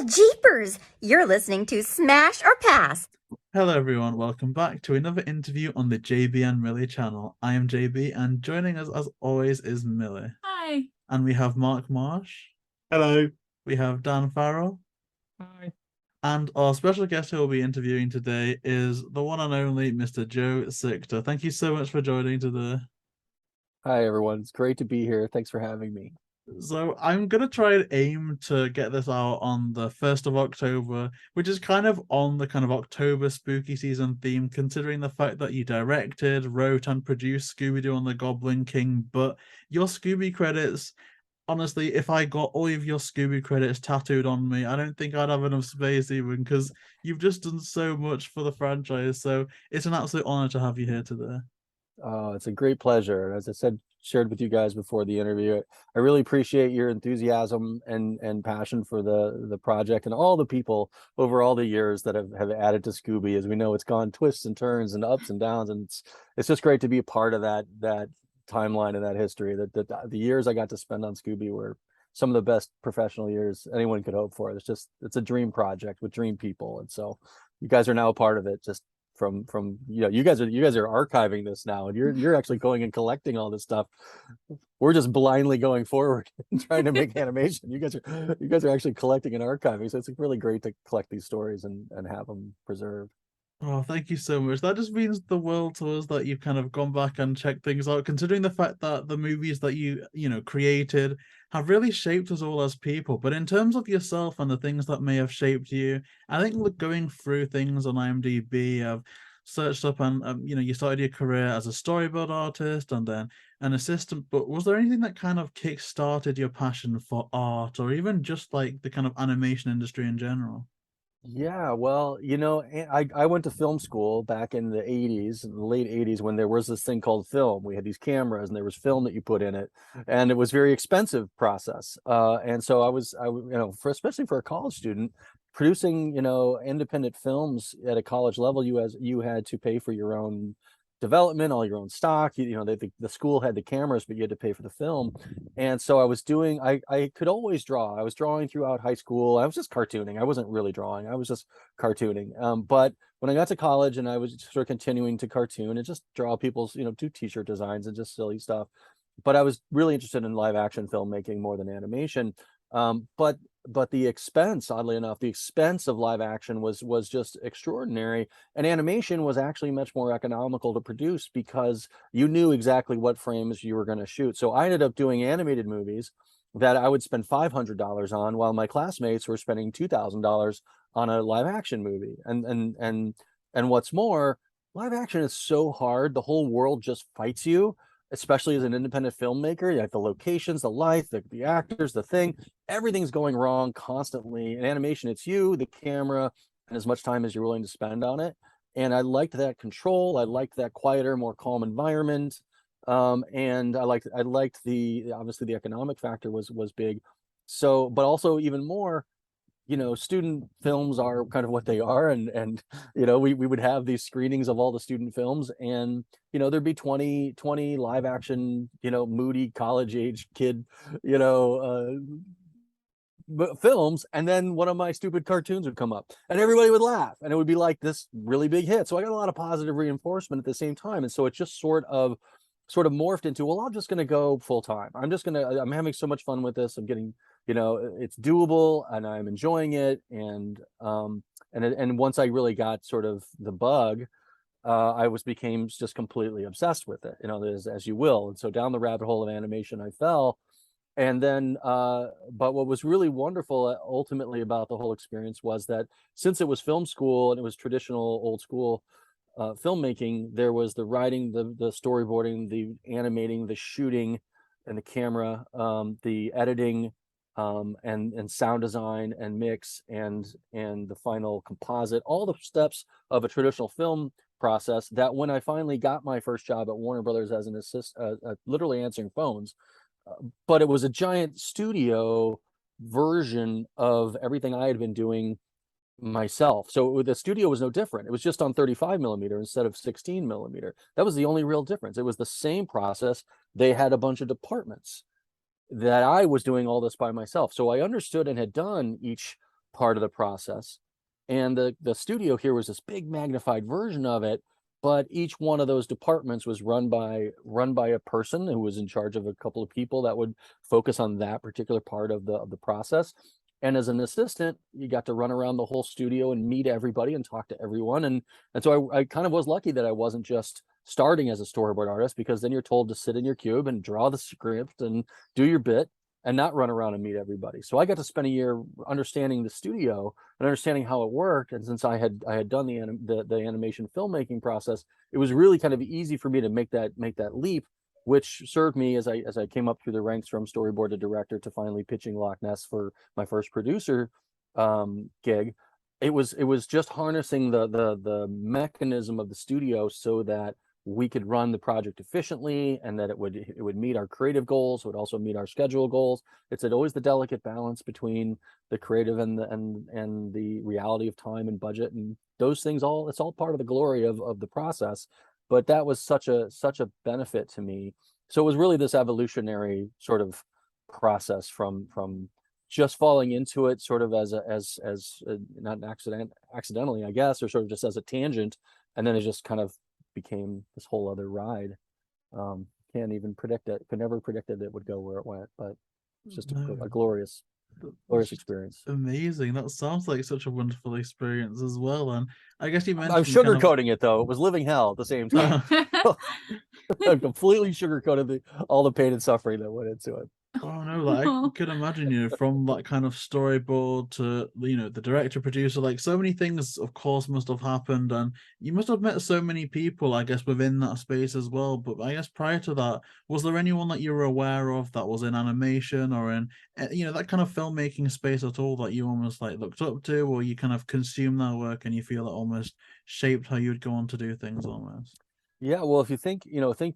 Well, jeepers! You're listening to Smash or Pass. Hello, everyone. Welcome back to another interview on the JayBee and Millie channel. I am JayBee, and joining us, as always, is Millie. Hi. And we have Marsh. Hello. We have Dan Farrell. Hi. And our special guest who we'll be interviewing today is the one and only Mr. Joe Sichta. Thank you so much for joining today. Hi, everyone. It's great to be here. Thanks for having me. So I'm gonna try and aim to get this out on the 1st of October, which is kind of on the kind of October spooky season theme, considering the fact that you directed, wrote, and produced Scooby Doo and the Goblin King. But your Scooby credits, honestly, if I got all of your Scooby credits tattooed on me, I don't think I'd have enough space even, because you've just done so much for the franchise. So it's an absolute honor to have you here today. It's a great pleasure. As I said, shared with you guys before the interview, I really appreciate your enthusiasm and passion for the project and all the people over all the years that have added to Scooby. As we know, it's gone twists and turns and ups and downs, and it's just great to be a part of that timeline and that history. That the years I got to spend on Scooby were some of the best professional years anyone could hope for. It's a dream project with dream people, and so you guys are now a part of it. Just from you guys are archiving this now, and you're actually going and collecting all this stuff. We're just blindly going forward and trying to make animation. You guys are actually collecting and archiving, so it's really great to collect these stories and have them preserved. Oh, thank you so much. That just means the world to us that you've kind of gone back and checked things out, considering the fact that the movies that you created have really shaped us all as people. But in terms of yourself and the things that may have shaped you, I think going through things on IMDb, I've searched up and you started your career as a storyboard artist and then an assistant. But was there anything that kind of kick-started your passion for art, or even just like the kind of animation industry in general? Yeah, well, I went to film school back in the 80s, in the late 80s, when there was this thing called film. We had these cameras and there was film that you put in it, and it was very expensive process. And so especially for a college student, producing, independent films at a college level, you had to pay for your own development, all your own stock. The school had the cameras, but you had to pay for the film. And so I could always draw. I was drawing throughout high school. I was just cartooning. I wasn't really drawing. I was just cartooning. But when I got to college and I was sort of continuing to cartoon and just draw people's, do t-shirt designs and just silly stuff. But I was really interested in live action filmmaking more than animation. But the expense, oddly enough, the expense of live action was just extraordinary, and animation was actually much more economical to produce because you knew exactly what frames you were going to shoot. So I ended up doing animated movies that I would spend $500 on, while my classmates were spending $2,000 on a live action movie. And what's more, live action is so hard. The whole world just fights you, especially as an independent filmmaker. You have the locations, the light, the actors, the thing, everything's going wrong constantly. In animation, it's you, the camera, and as much time as you're willing to spend on it. And I liked that control. I liked that quieter, more calm environment. And I liked obviously the economic factor was big. So, but also even more, student films are kind of what they are, and we would have these screenings of all the student films, and there'd be 20 live action, moody college age kid, films, and then one of my stupid cartoons would come up and everybody would laugh, and it would be like this really big hit. So I got a lot of positive reinforcement at the same time, and so it just sort of morphed into, well, I'm just going to go full time. I'm having so much fun with this. I'm getting, it's doable and I'm enjoying it. And once I really got sort of the bug, became just completely obsessed with it, as you will. And so down the rabbit hole of animation I fell. And then, but what was really wonderful ultimately about the whole experience was that since it was film school and it was traditional old school filmmaking, there was the writing, the storyboarding, the animating, the shooting, and the camera, the editing, and sound design and mix, and the final composite, all the steps of a traditional film process. That when I finally got my first job at Warner Brothers as an literally answering phones, but it was a giant studio version of everything I had been doing myself. So the studio was no different. It was just on 35 millimeter instead of 16 millimeter. That was the only real difference. It was the same process. They had a bunch of departments that I was doing all this by myself. So I understood and had done each part of the process. And the studio here was this big magnified version of it, but each one of those departments was run by a person who was in charge of a couple of people that would focus on that particular part of the process. And as an assistant, you got to run around the whole studio and meet everybody and talk to everyone. And so I kind of was lucky that I wasn't just starting as a storyboard artist, because then you're told to sit in your cube and draw the script and do your bit and not run around and meet everybody. So I got to spend a year understanding the studio and understanding how it worked. And since I had done the animation filmmaking process, it was really kind of easy for me to make that leap, which served me as I came up through the ranks from storyboard to director to finally pitching Loch Ness for my first producer gig. It was just harnessing the mechanism of the studio so that we could run the project efficiently, and that it would meet our creative goals. It would also meet our schedule goals. It's always the delicate balance between the creative and the reality of time and budget, and those things it's all part of the glory of the process. But that was such a benefit to me. So it was really this evolutionary sort of process from just falling into it sort of as not accidentally, I guess, or sort of just as a tangent, and then it just kind of became this whole other ride. Can't even predict it. Could never predicted it would go where it went, but it's just a glorious experience. Amazing. That sounds like such a wonderful experience as well. And I guess you mentioned I'm sugarcoating it though. It was living hell at the same time. I completely sugarcoated all the pain and suffering that went into it. Oh no, like I could imagine, from that kind of storyboard to, the director, producer, like so many things of course must have happened, and you must have met so many people, I guess, within that space as well. But I guess prior to that, was there anyone that you were aware of that was in animation or in, that kind of filmmaking space at all that you almost like looked up to, or you kind of consume their work and you feel it almost shaped how you'd go on to do things almost? Yeah, well, if you think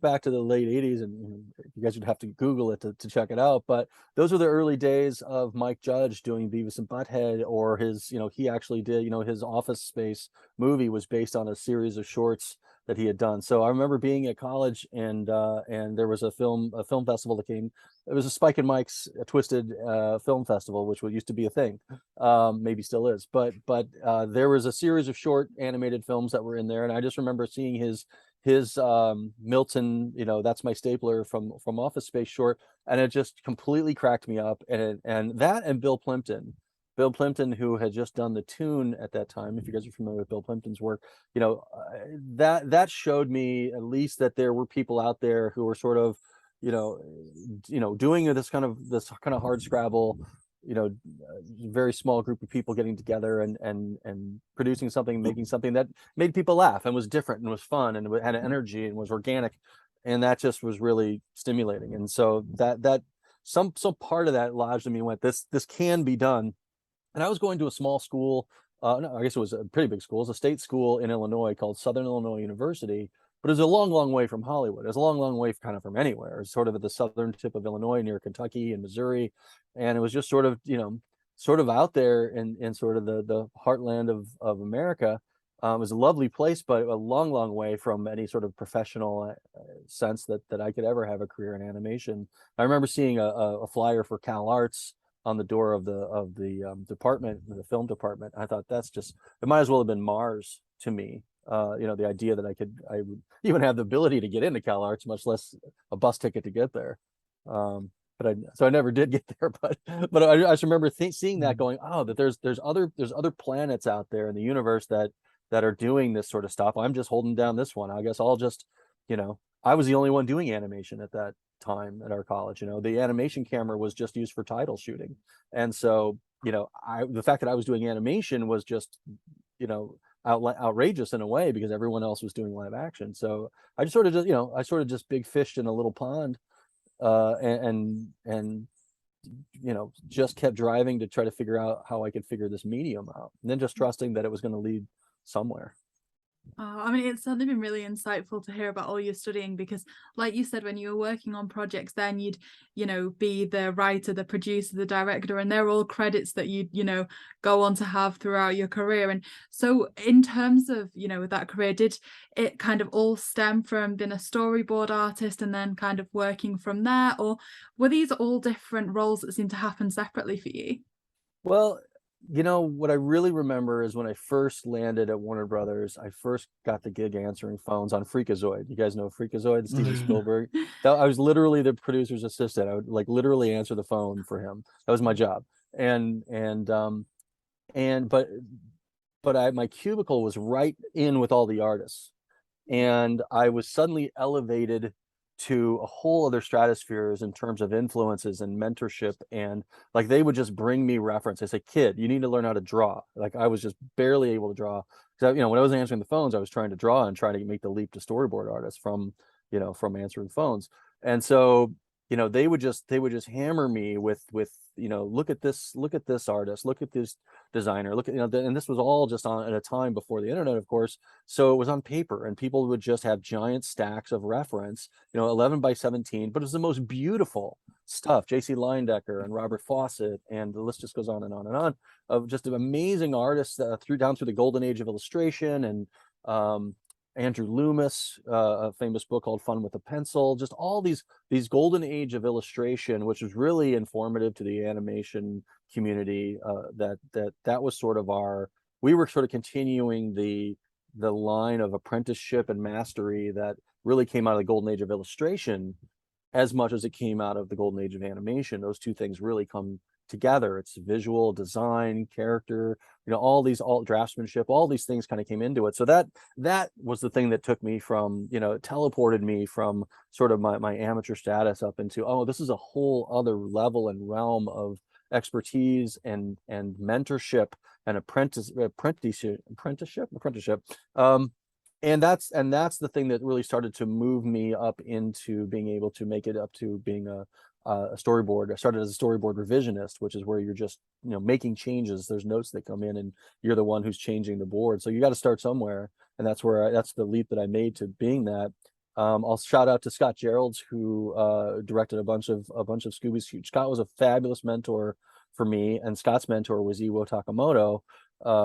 back to the late 80s, and you guys would have to Google it to check it out, but those were the early days of Mike Judge doing Beavis and Butthead, or his, he actually did, his Office Space movie was based on a series of shorts that he had done. So I remember being at college, and there was a film festival that came. It was a Spike and Mike's Twisted film festival, which used to be a thing, maybe still is. But there was a series of short animated films that were in there, and I just remember seeing his Milton, That's My Stapler from Office Space short, and it just completely cracked me up. And Bill Plimpton, who had just done the Toon at that time, if you guys are familiar with Bill Plimpton's work, that showed me at least that there were people out there who were sort of doing this kind of hard scrabble, very small group of people getting together and producing something, making something that made people laugh and was different and was fun and had energy and was organic, and that just was really stimulating. And so that some part of that lodged in me, went, this can be done. And I was going to a small school, no, I guess it was a pretty big school. It was a state school in Illinois called Southern Illinois University, but it was a long way from Hollywood. It was a long way kind of from anywhere. It was sort of at the southern tip of Illinois, near Kentucky and Missouri. And it was just sort of out there in sort of the heartland of America. It was a lovely place, but a long way from any sort of professional sense that I could ever have a career in animation. I remember seeing a flyer for Cal Arts on the door of the department, the film department. I thought, it might as well have been Mars to me. The idea that I would even have the ability to get into Cal Arts, much less a bus ticket to get there. So I never did get there, but I just remember seeing that, going, oh, that there's other planets out there in the universe that are doing this sort of stuff. I'm just holding down this one. I guess I'll just, I was the only one doing animation at that time at our college. The animation camera was just used for title shooting, and so the fact that I was doing animation was just outrageous in a way, because everyone else was doing live action. So I just sort of just big fished in a little pond, and just kept driving to try to figure out how I could figure this medium out, and then just trusting that it was going to lead somewhere. I mean, it's certainly been really insightful to hear about all your studying, because like you said, when you were working on projects, then you'd be the writer, the producer, the director, and they're all credits that you'd go on to have throughout your career. And so in terms of that career, did it kind of all stem from being a storyboard artist and then kind of working from there, or were these all different roles that seemed to happen separately for you? Well, You know, what I really remember is when I first landed at Warner Brothers, I first got the gig answering phones on Freakazoid. You guys know Freakazoid, Steven Spielberg. I was literally the producer's assistant. I would like literally answer the phone for him. That was my job. And but my cubicle was right in with all the artists, and I was suddenly elevated to a whole other stratospheres in terms of influences and mentorship. And like they would just bring me reference. They say, kid, you need to learn how to draw. Like I was just barely able to draw, because when I was answering the phones, I was trying to draw and trying to make the leap to storyboard artists from from answering phones. And so they would just hammer me with look at this artist, look at this designer, look at and this was all just on at a time before the internet, of course. So it was on paper, and people would just have giant stacks of reference, 11 by 17, but it was the most beautiful stuff. JC Leyendecker and Robert Fawcett, and the list just goes on and on and on, of just amazing artists down through the golden age of illustration. And Andrew Loomis, a famous book called Fun with a Pencil, just all these golden age of illustration, which was really informative to the animation community. That was sort of we were sort of continuing the line of apprenticeship and mastery that really came out of the golden age of illustration as much as it came out of the golden age of animation. Those two things really come together. It's visual design, character, all draftsmanship, all these things kind of came into it. So that was the thing that took me from, teleported me from sort of my amateur status up into, oh, this is a whole other level and realm of expertise and mentorship and apprenticeship. And that's the thing that really started to move me up into being able to make it up to being a storyboard. I started as a storyboard revisionist, which is where you're just making changes. There's notes that come in, and you're the one who's changing the board. So you got to start somewhere, and that's the leap that I made to being that. I'll shout out to Scott Geralds, who directed a bunch of Scooby. Scott was a fabulous mentor for me, and Scott's mentor was Iwo Takamoto,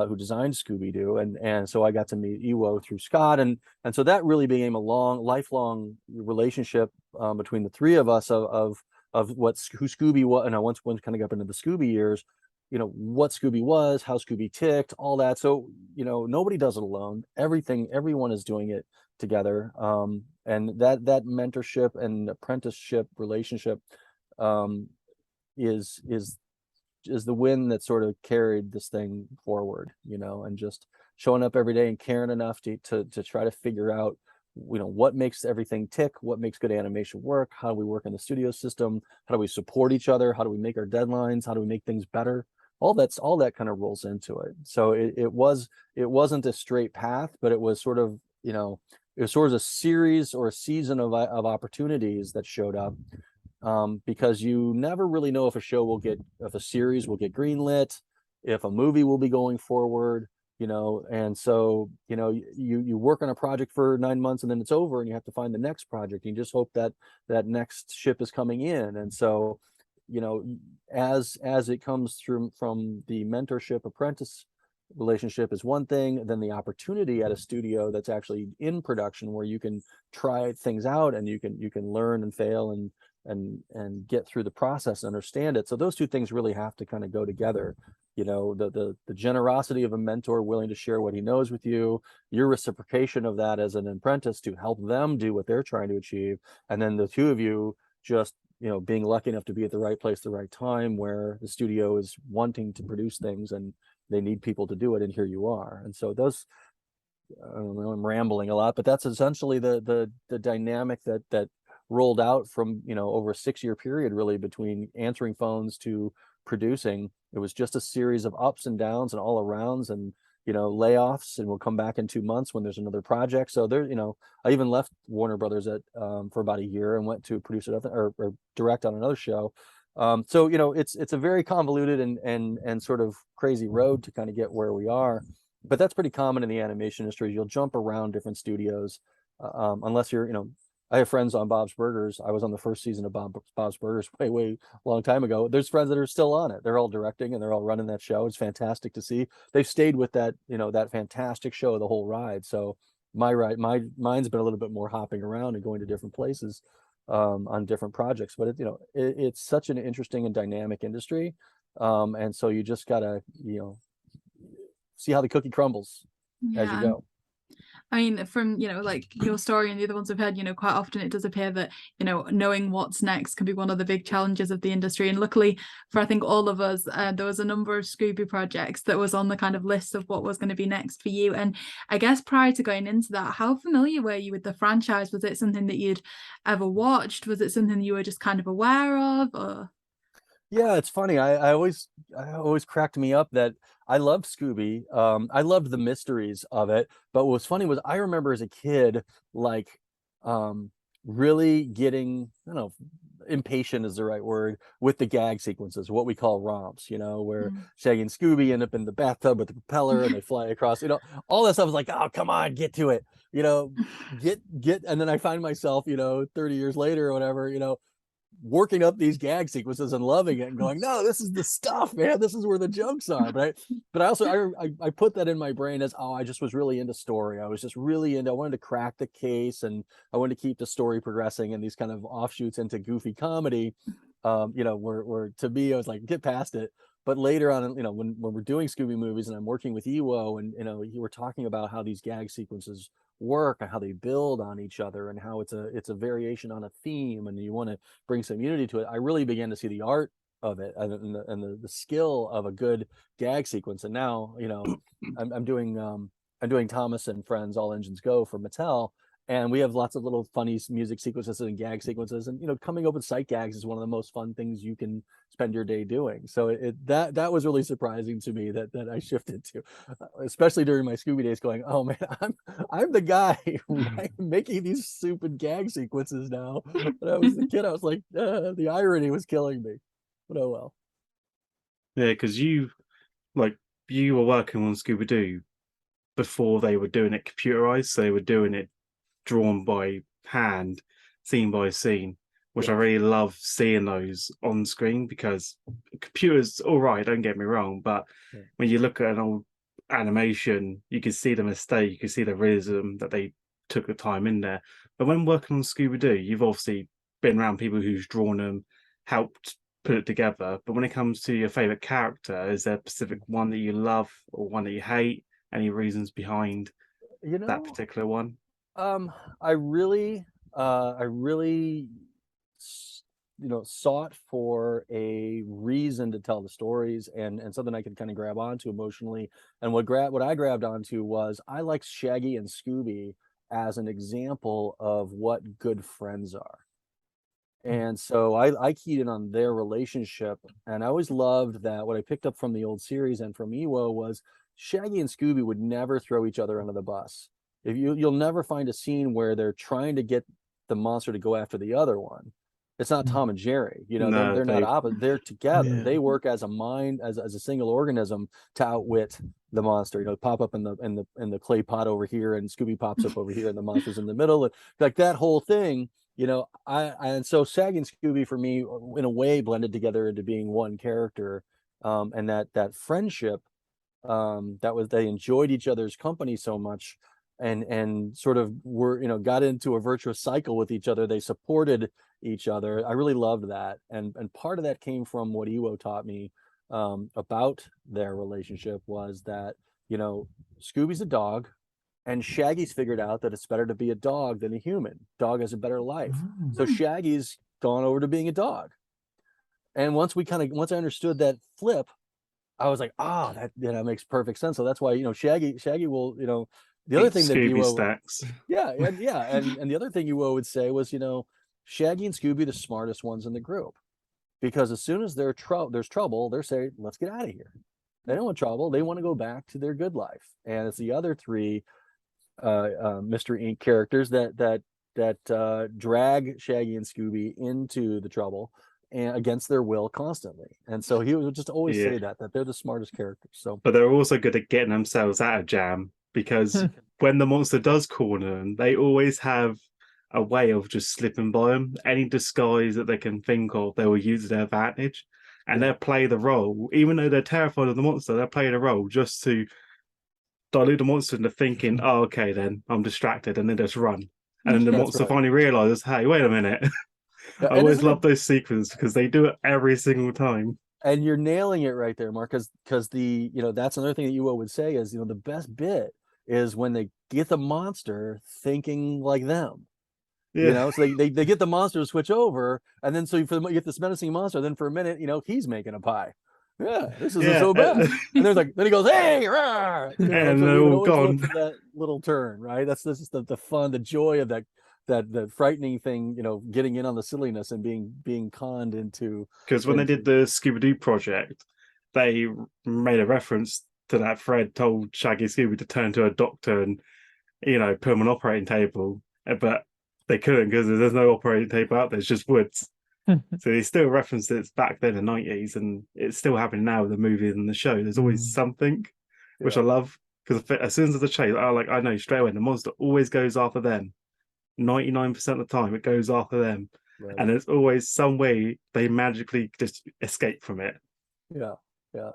who designed Scooby Doo, and so I got to meet Iwo through Scott, and so that really became a lifelong relationship between the three of us of who Scooby was. And I once kind of got into the Scooby years, what Scooby was, how Scooby ticked, all that. So nobody does it alone. Everyone is doing it together. And that mentorship and apprenticeship relationship is the wind that sort of carried this thing forward, and just showing up every day and caring enough to try to figure out what makes everything tick, what makes good animation work, how do we work in the studio system, how do we support each other, how do we make our deadlines, how do we make things better. All that kind of rolls into it. So it wasn't a straight path, but it was sort of a series or a season of opportunities that showed up, because you never really know if a series will get greenlit, if a movie will be going forward. And so you work on a project for 9 months, and then it's over, and you have to find the next project. You just hope that next ship is coming in. And so as it comes through from the mentorship apprentice relationship is one thing, then the opportunity at a studio that's actually in production, where you can try things out and you can learn and fail and get through the process and understand it. So those two things really have to kind of go together. The generosity of a mentor willing to share what he knows with you, your reciprocation of that as an apprentice to help them do what they're trying to achieve, and then the two of you just being lucky enough to be at the right place at the right time, where the studio is wanting to produce things and they need people to do it, and here you are. And so those, I don't know, I'm rambling a lot, but that's essentially the dynamic that rolled out from over a 6-year period, really, between answering phones to producing. It was just a series of ups and downs and all arounds, and layoffs, and we'll come back in 2 months when there's another project. So there, I even left Warner Brothers for about a year and went to produce or direct on another show. So it's a very convoluted and sort of crazy road to kind of get where we are, but that's pretty common in the animation industry. You'll jump around different studios, unless you're I have friends on Bob's Burgers. I was on the first season of Bob's Burgers way long time ago. There's friends that are still on it. They're all directing and they're all running that show. It's fantastic to see. They've stayed with that, that fantastic show the whole ride. So mine's been a little bit more hopping around and going to different places on different projects. But it's such an interesting and dynamic industry And so you just gotta, see how the cookie crumbles as you Yeah. go. I mean, from, like your story and the other ones we've heard, quite often it does appear that, knowing what's next can be one of the big challenges of the industry. And luckily for, I think, all of us, there was a number of Scooby projects that was on the kind of list of what was going to be next for you. And I guess prior to going into that, how familiar were you with the franchise? Was it something that you'd ever watched? Was it something you were just kind of aware of? Or... Yeah, it's funny. I always cracked me up that I loved Scooby. I loved the mysteries of it. But what was funny was I remember as a kid, like, really getting, I don't know, impatient is the right word, with the gag sequences, what we call romps, where Shaggy and Scooby end up in the bathtub with the propeller and they fly across, all that stuff is like, oh, come on, get to it, get, and then I find myself, 30 years later or whatever, working up these gag sequences and loving it and going, no, this is the stuff, man, this is where the jokes are. But I also I put that in my brain as, I just was really into story. I was just really into, I wanted to crack the case, and I wanted to keep the story progressing, and these kind of offshoots into goofy comedy, where to me I was like, get past it. But later on, when we're doing Scooby movies and I'm working with Ewo, and you were talking about how these gag sequences work and how they build on each other and how it's a variation on a theme, and you want to bring some unity to it, I really began to see the art of it and the skill of a good gag sequence. And now, I'm doing Thomas and Friends All Engines Go for Mattel, and we have lots of little funny music sequences and gag sequences, and coming up with sight gags is one of the most fun things you can spend your day doing. So that was really surprising to me that I shifted to, especially during my Scooby days, going, oh man, I'm the guy making these stupid gag sequences now. When I was a kid, I was like, the irony was killing me, but oh well. Yeah, because you were working on Scooby Doo before they were doing it computerized, so they were doing it drawn by hand, scene by scene, which I really love seeing those on screen, because computers, all right, don't get me wrong, but when you look at an old animation, you can see the mistake, you can see the realism that they took the time in there. But when working on Scooby Doo, you've obviously been around people who's drawn them, helped put it together. But when it comes to your favorite character, is there a specific one that you love or one that you hate? Any reasons behind that particular one? I really sought for a reason to tell the stories, and something I could kind of grab onto emotionally. And what I grabbed onto was, I like Shaggy and Scooby as an example of what good friends are. And so I keyed in on their relationship, and I always loved that. What I picked up from the old series and from Ewo was Shaggy and Scooby would never throw each other under the bus. If you'll never find a scene where they're trying to get the monster to go after the other one. It's not Tom and Jerry, No, they're not opposite. They're together. Yeah. They work as a mind, as a single organism to outwit the monster. Pop up in the clay pot over here, and Scooby pops up over here, and the monster's in the middle. Like that whole thing, and so Shaggy and Scooby for me, in a way, blended together into being one character, and that friendship, they enjoyed each other's company so much. And sort of were, got into a virtuous cycle with each other. They supported each other. I really loved that. And part of that came from what Ewo taught me about their relationship, was that, Scooby's a dog, and Shaggy's figured out that it's better to be a dog than a human. Dog has a better life. So Shaggy's gone over to being a dog. And once I understood that flip, I was like, that makes perfect sense. So that's why, Shaggy will, the other thing that Scooby Ewo, stacks. and the other thing Ewo would say was, Shaggy and Scooby are the smartest ones in the group, because as soon as there's trouble, they're saying, let's get out of here. They don't want trouble. They want to go back to their good life. And it's the other three Mystery Inc. characters that drag Shaggy and Scooby into the trouble, and against their will constantly. And so he would just always say that they're the smartest characters. So, but they're also good at getting themselves out of jam, because when the monster does corner them, they always have a way of just slipping by them. Any disguise that they can think of, they will use to their advantage, and they'll play the role, even though they're terrified of the monster. They'll play the role just to dilute the monster into thinking, "Oh, okay, then I'm distracted," and then just run. And then the monster finally realizes, "Hey, wait a minute." I always love those sequences because they do it every single time. And you're nailing it right there, Mark, because the that's another thing that you would say is the best bit is when they get the monster thinking like them. Yeah. So they get the monster to switch over, and then so you get this menacing monster. Then for a minute, he's making a pie. Yeah, this isn't Yeah. so bad. And there's then he goes, hey, rah! And So they're we would all always look gone. for that little turn, right? This is the fun, the joy of that frightening thing, getting in on the silliness and being conned into. Because when they did the Scooby Doo project, they made a reference to that. Fred told Shaggy Scooby to turn to a doctor and put him on an operating table, but they couldn't because there's no operating table out there. It's just woods. So they still referenced it back then in the 90s, and it's still happening now with the movie and the show. There's always something, which I love, because as soon as there's a chase, I know straight away the monster always goes after them. 99% of the time, it goes after them, Right. and there's always some way they magically just escape from it. Yeah,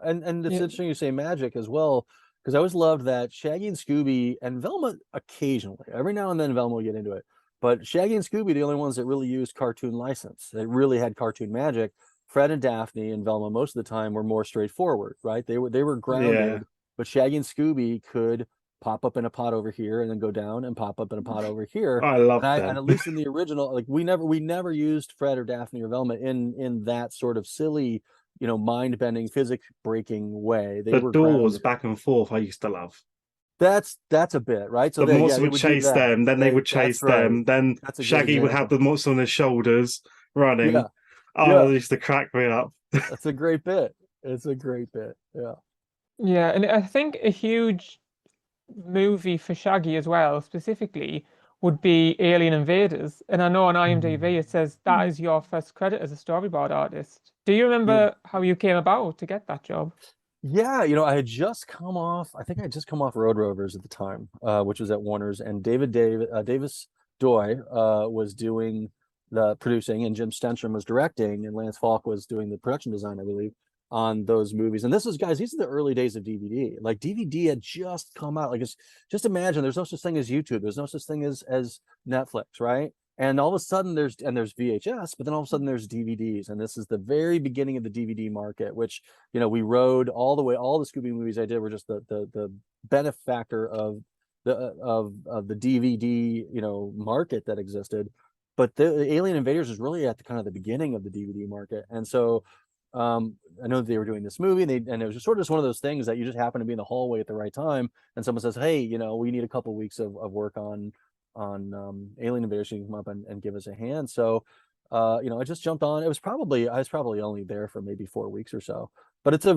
and it's interesting you say magic as well, because I always loved that Shaggy and Scooby and Velma occasionally, every now and then Velma will get into it, but Shaggy and Scooby the only ones that really used cartoon license. They really had cartoon magic. Fred and Daphne and Velma most of the time were more straightforward, right? They were grounded, but Shaggy and Scooby could pop up in a pot over here and then go down and pop up in a pot over here. I love that. And at least in the original, like we never used Fred or Daphne or Velma in that sort of silly, mind-bending, physics-breaking way. They were doors grounded. back and forth I used to love. That's a bit, right? So the monster would chase them, then they would chase them, then Shaggy would have the monster on his shoulders running. I used to crack me up. That's a great bit. It's a great bit. Yeah. Yeah, and I think a huge movie for Shaggy as well, specifically, would be Alien Invaders. And I know on IMDb it says that is your first credit as a storyboard artist. Do you remember how you came about to get that job? Yeah, I had just come off, I think I had just come off Road Rovers at the time, which was at Warner's, and Davis Doy was doing the producing, and Jim Stenstrom was directing, and Lance Falk was doing the production design, I believe, on those movies. And this is, guys, these are the early days of DVD. Like DVD had just come out. Like, just imagine, there's no such thing as YouTube. There's no such thing as Netflix, right? And all of a sudden there's VHS, but then all of a sudden there's DVDs. And this is the very beginning of the DVD market, which, we rode all the way. All the Scooby movies I did were just the benefactor of the DVD, market that existed. But the Alien Invaders is really at the kind of the beginning of the DVD market. And so I know they were doing this movie, and it was just sort of just one of those things that you just happen to be in the hallway at the right time, and someone says, hey, we need a couple of weeks of work on Alien Invaders. You can come up and give us a hand. So I just jumped on. I was probably only there for maybe 4 weeks or so, but I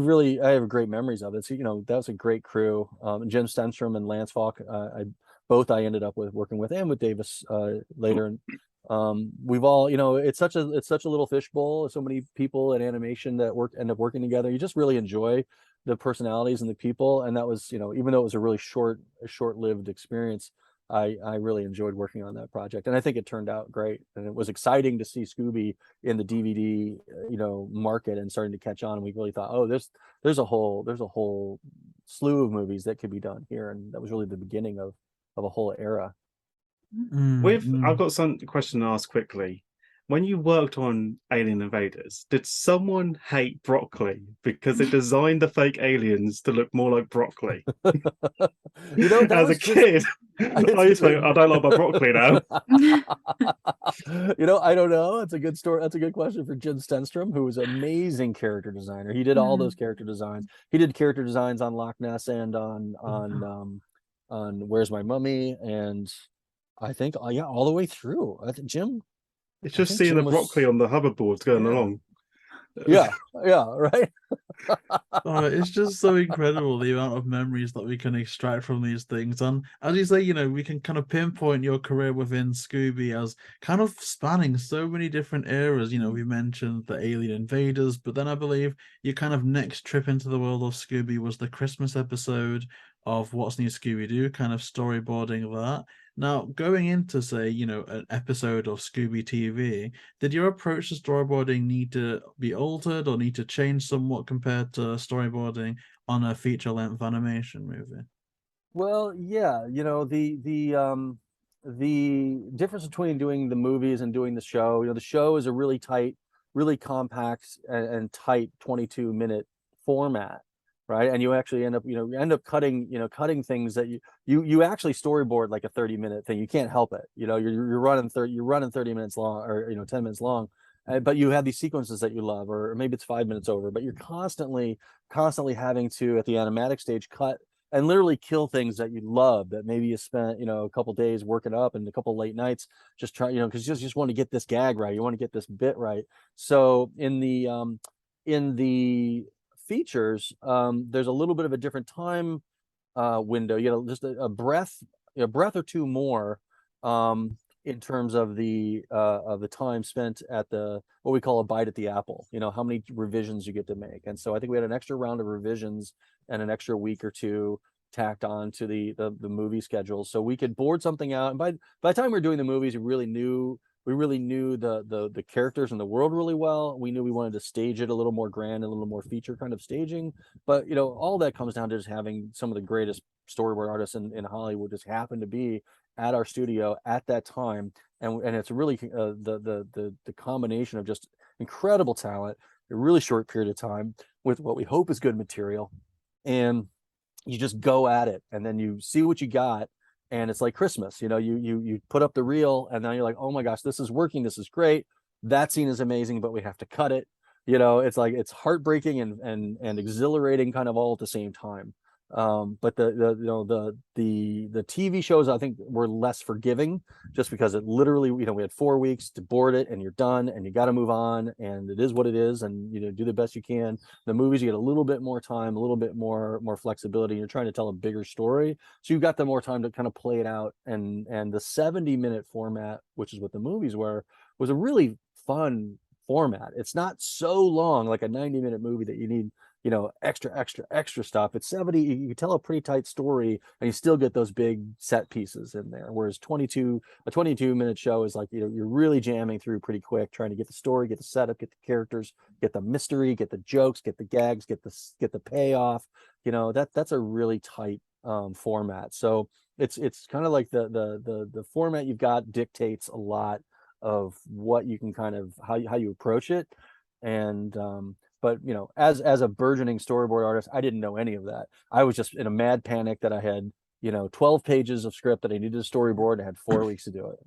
have great memories of it. So that was a great crew. Jim Stenstrom and Lance Falk, I ended up working with, and with Davis later. We've all, it's such a little fishbowl. So many people in animation that end up working together. You just really enjoy the personalities and the people. And that was, even though it was a really short-lived experience, I really enjoyed working on that project. And I think it turned out great. And it was exciting to see Scooby in the DVD, market and starting to catch on. And we really thought, oh, there's a whole slew of movies that could be done here. And that was really the beginning of a whole era. I've got some question to ask quickly. When you worked on Alien Invaders, did someone hate broccoli because they designed the fake aliens to look more like broccoli? As a kid, I used to think, I don't like my broccoli now. I don't know. It's a good story. That's a good question for Jim Stenstrom, who was an amazing character designer. He did all those character designs. He did character designs on Loch Ness and on Where's My Mummy, and I think all the way through. I think Jim. It's just seeing the broccoli on the hoverboards going along. Yeah, right. It's just so incredible the amount of memories that we can extract from these things. And as you say, we can kind of pinpoint your career within Scooby as kind of spanning so many different eras. We mentioned the Alien Invaders, but then I believe your kind of next trip into the world of Scooby was the Christmas episode of What's New Scooby Doo, kind of storyboarding that. Now, going into, say, an episode of Scooby TV, did your approach to storyboarding need to be altered or need to change somewhat compared to storyboarding on a feature-length animation movie? Well, yeah, the difference between doing the movies and doing the show, the show is a really tight really compact and tight 22-minute format, right? And you actually end up cutting things that you actually storyboard like a 30-minute thing. You can't help it. You're running 30 minutes long, or 10 minutes long, but you have these sequences that you love, or maybe it's 5 minutes over, but you're constantly having to, at the animatic stage, cut and literally kill things that you love, that maybe you spent a couple days working up and a couple late nights just trying, because you just want to get this gag right, you want to get this bit right. So in the features, there's a little bit of a different time window, just a breath or two more in terms of the time spent at the, what we call a bite at the apple, how many revisions you get to make. And so I think we had an extra round of revisions and an extra week or two tacked on to the movie schedule, so we could board something out. And by the time we were doing the movies, we really knew the characters and the world really well. We knew we wanted to stage it a little more grand, a little more feature kind of staging. But all that comes down to just having some of the greatest storyboard artists in Hollywood just happen to be at our studio at that time. And it's really the combination of just incredible talent, a really short period of time with what we hope is good material, and you just go at it, and then you see what you got. And it's like Christmas, you put up the reel, and now you're like, oh my gosh, this is working, this is great, that scene is amazing, but we have to cut it. It's like, it's heartbreaking and exhilarating kind of all at the same time. But the TV shows, I think, were less forgiving, just because it literally, we had 4 weeks to board it, and you're done, and you got to move on, and it is what it is, and do the best you can. The movies, you get a little bit more time, a little bit more flexibility. You're trying to tell a bigger story, so you've got the more time to kind of play it out. And the 70-minute format, which is what the movies were, was a really fun format. It's not so long like a 90-minute movie that you need extra stuff. It's 70, you can tell a pretty tight story, and you still get those big set pieces in there. Whereas a 22-minute show is like, you're really jamming through pretty quick, trying to get the story, get the setup, get the characters, get the mystery, get the jokes, get the gags, get the payoff. That's a really tight format. So it's kind of like the format you've got dictates a lot of what you can kind of, how you approach it. And but as a burgeoning storyboard artist, I didn't know any of that. I was just in a mad panic that I had 12 pages of script that I needed a storyboard. I had 4 weeks to do it.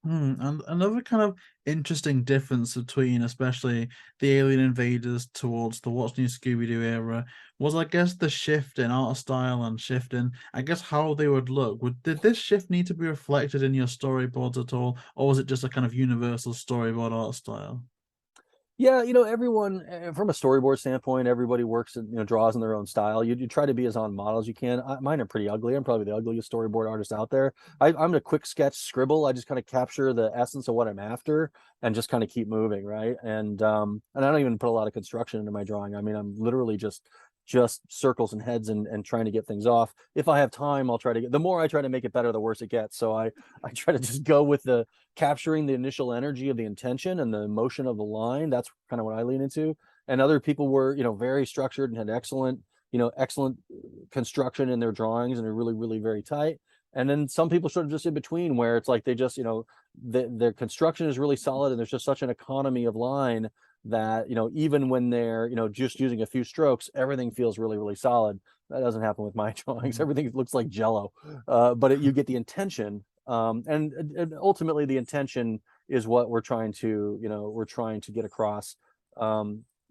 And another kind of interesting difference between, especially the Alien Invaders towards the What's New Scooby Doo era, was, I guess, the shift in art style and shift in, I guess, how they would look. Did this shift need to be reflected in your storyboards at all, or was it just a kind of universal storyboard art style? Yeah, everyone, from a storyboard standpoint, everybody works and draws in their own style. You try to be as on model as you can. Mine are pretty ugly. I'm probably the ugliest storyboard artist out there. I'm a quick sketch scribble. I just kind of capture the essence of what I'm after and just kind of keep moving, right? And I don't even put a lot of construction into my drawing. I mean, I'm literally just circles and heads and trying to get things off. If I have time, I'll try to the more I try to make it better, the worse it gets. So I try to just go with the capturing the initial energy of the intention and the emotion of the line. That's kind of what I lean into. And other people were, very structured and had excellent construction in their drawings and are really, really very tight. And then some people sort of just in between, where it's like they just, their construction is really solid, and there's just such an economy of line that even when they're just using a few strokes, everything feels really, really solid. That doesn't happen with my drawings. Everything looks like jello, but you get the intention, and ultimately the intention is what we're trying to get across. As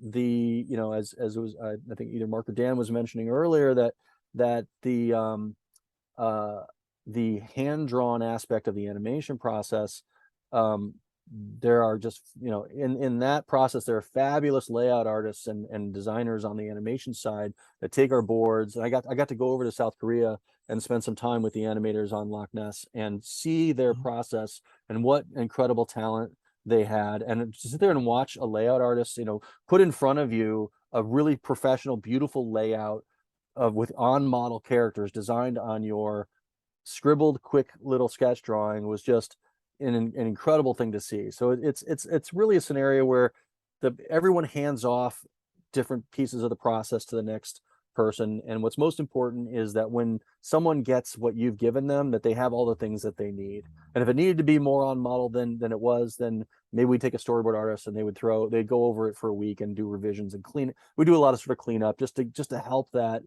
it was, I think either Mark or Dan was mentioning earlier, that the hand-drawn aspect of the animation process, there are just in that process, there are fabulous layout artists and designers on the animation side that take our boards. And I got to go over to South Korea and spend some time with the animators on Loch Ness and see their process and what incredible talent they had. And to sit there and watch a layout artist put in front of you a really professional, beautiful layout with on model characters designed on your scribbled quick little sketch drawing was just an incredible thing to see. So it's really a scenario where everyone hands off different pieces of the process to the next person. And what's most important is that when someone gets what you've given them, that they have all the things that they need. And if it needed to be more on model than it was, then maybe we take a storyboard artist and they'd go over it for a week and do revisions and clean it. We do a lot of sort of cleanup just to help that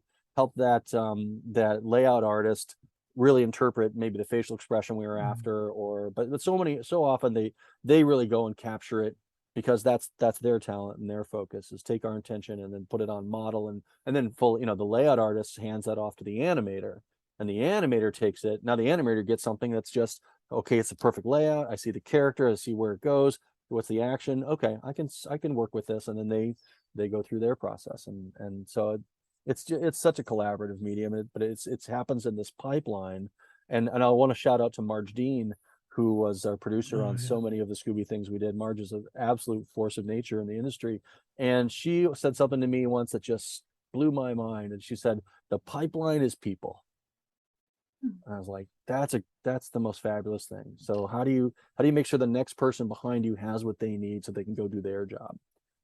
layout artist really interpret maybe the facial expression we were after, but so often they really go and capture it, because that's their talent and their focus is take our intention and then put it on model, and then the layout artist hands that off to the animator, and the animator takes it. Now the animator gets something that's just, okay, it's the perfect layout. I see the character, I see where it goes, what's the action. Okay, I can work with this, and then they go through their process, and so it's such a collaborative medium, but it happens in this pipeline. And I want to shout out to Marge Dean, who was our producer on so many of the Scooby things we did. Marge is an absolute force of nature in the industry. And she said something to me once that just blew my mind. And she said, the pipeline is people. And I was like, that's the most fabulous thing. So how do you make sure the next person behind you has what they need so they can go do their job?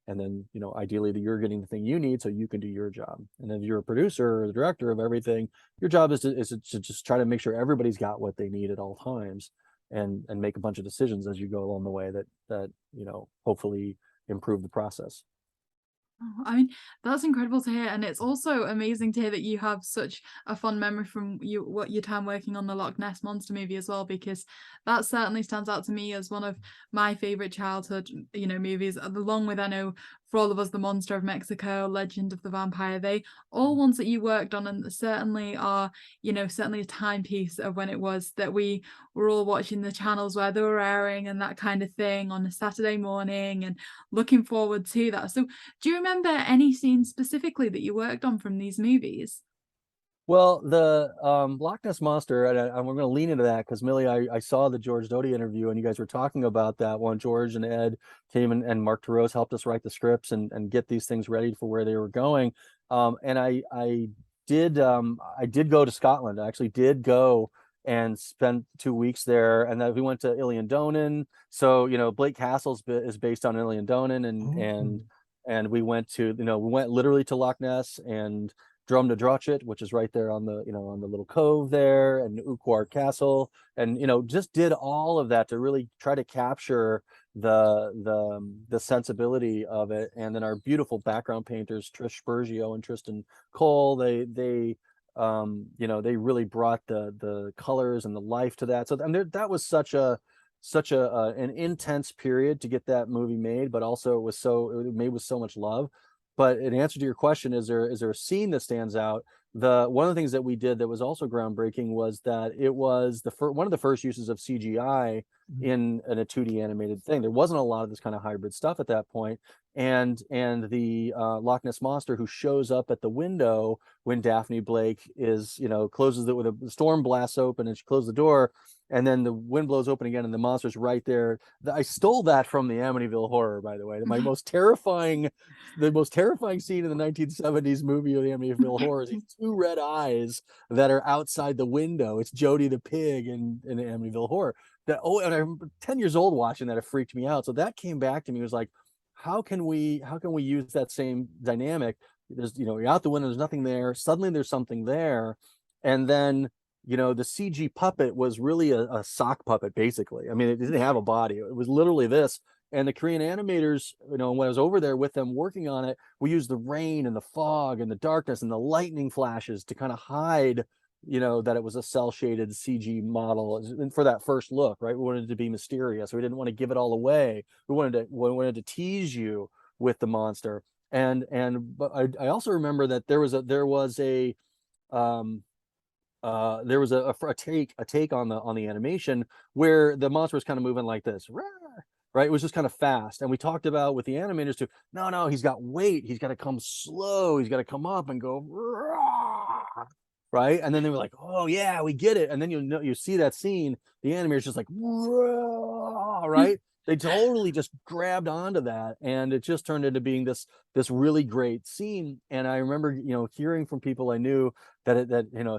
And then, ideally that you're getting the thing you need so you can do your job. And if you're a producer or the director of everything, your job is to just try to make sure everybody's got what they need at all times, and make a bunch of decisions as you go along the way that hopefully improve the process. I mean, that's incredible to hear, and it's also amazing to hear that you have such a fond memory from your time working on the Loch Ness monster movie as well, because that certainly stands out to me as one of my favorite childhood movies, along with, I know, for all of us, The Monster of Mexico, Legend of the Vampire. They all ones that you worked on, and certainly are certainly a timepiece of when it was that we were all watching the channels where they were airing and that kind of thing on a Saturday morning, and looking forward to that. So do you remember any scenes specifically that you worked on from these movies? Well, the Loch Ness Monster, and we're going to lean into that because Millie, I saw the George Doty interview, and you guys were talking about that one. George and Ed came and Mark Turose helped us write the scripts and get these things ready for where they were going. And I did go to Scotland. I actually did go and spent 2 weeks there, and then we went to Illiandonan. So Blake Castle is based on Illiandonan, and we went literally to Loch Ness and Drum to Drochit, which is right there on the on the little cove there, and Uquart Castle, and just did all of that to really try to capture the sensibility of it. And then our beautiful background painters, Trish Spurgio and Tristan Cole, they really brought the colors and the life to that. So that was such an intense period to get that movie made, but also it was made with so much love. But in answer to your question, is there a scene that stands out? One of the things that we did that was also groundbreaking was that it was one of the first uses of CGI in a 2D animated thing. There wasn't a lot of this kind of hybrid stuff at that point. And the Loch Ness Monster, who shows up at the window when Daphne Blake is, closes it with the storm blasts open, and she closes the door, and then the wind blows open again, and the monster's right there. I stole that from the Amityville Horror, by the way. The most terrifying scene in the 1970s movie of the Amityville Horror is these two red eyes that are outside the window. It's Jody the pig in the Amityville Horror. And I'm 10 years old watching that. It freaked me out. So that came back to me. It was like, how can we use that same dynamic? There's you're out the window, there's nothing there, suddenly there's something there, and then the CG puppet was really a sock puppet, basically. I mean, it didn't have a body, it was literally this. And the Korean animators, when I was over there with them working on it, we used the rain and the fog and the darkness and the lightning flashes to kind of hide that it was a cell shaded CG model. And for that first look, right, we wanted it to be mysterious. We didn't want to give it all away. We wanted to tease you with the monster. But I also remember that there was a take on the animation where the monster was kind of moving like this, right? It was just kind of fast. And we talked about with the animators too, no, he's got weight. He's got to come slow. He's got to come up and go, right? And then they were like, oh yeah, we get it. And then you see that scene, the animator's just like, right? They totally just grabbed onto that, and it just turned into being this really great scene. And I remember, hearing from people I knew that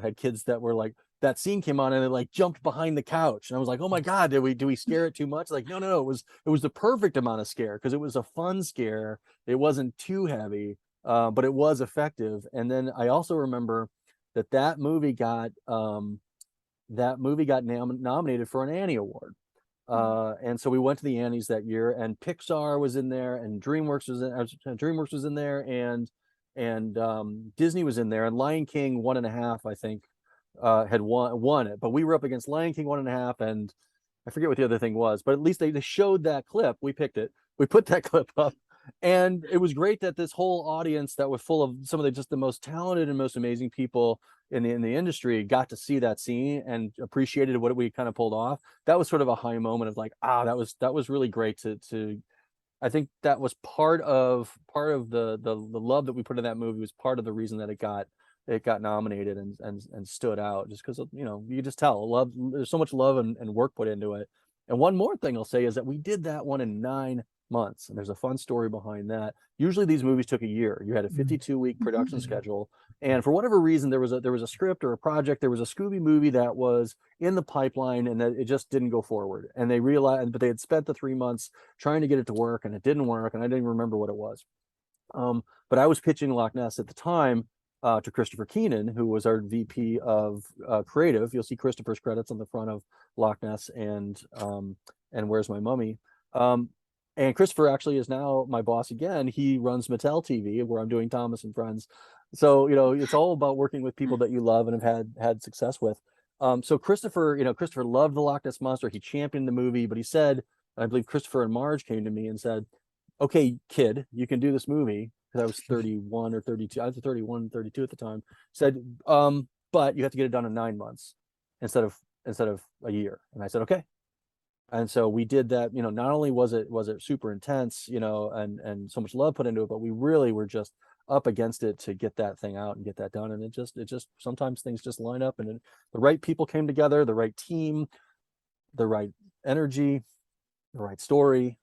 had kids that were like, that scene came on and they like jumped behind the couch, and I was like, oh my God, do we scare it too much? Like, no, it was the perfect amount of scare, because it was a fun scare. It wasn't too heavy. but it was effective. And then I also remember that movie got nominated for an Annie Award. And so we went to the Annies that year, and Pixar was in there, and DreamWorks was in there, and Disney was in there, and Lion King 1.5, I think, had won it. But we were up against Lion King 1.5, and I forget what the other thing was, but at least they showed that clip. We picked it. We put that clip up, and it was great that this whole audience that was full of some of the most talented and most amazing people in the industry got to see that scene and appreciated what we kind of pulled off. That was sort of a high moment of like, that was really great to I think that was part of the love that we put in that movie was part of the reason that it got nominated and stood out, just because, you just tell love. There's so much love and work put into it. And one more thing I'll say is that we did that one in 9 months, and there's a fun story behind that. Usually these movies took a year. You had a 52-week production schedule, and for whatever reason there was a script or a project. There was a Scooby movie that was in the pipeline, and that it just didn't go forward, and they realized, but they had spent the 3 months trying to get it to work, and it didn't work, and I didn't remember what it was. But I was pitching Loch Ness at the time to Christopher Keenan, who was our VP of creative. You'll see Christopher's credits on the front of Loch Ness and Where's My Mummy. And Christopher actually is now my boss again. He runs Mattel TV, where I'm doing Thomas and Friends. So, it's all about working with people that you love and have had success with. So Christopher loved the Loch Ness Monster. He championed the movie, but he said, I believe Christopher and Marge came to me and said, "Okay, kid, you can do this movie." Because I was 31 or 32. I was 31, 32 at the time. Said, but you have to get it done in 9 months instead of a year. And I said, okay. And so we did that. Not only was it super intense, and so much love put into it, but we really were just up against it to get that thing out and get that done. And it just sometimes things just line up, and the right people came together, the right team, the right energy, the right story.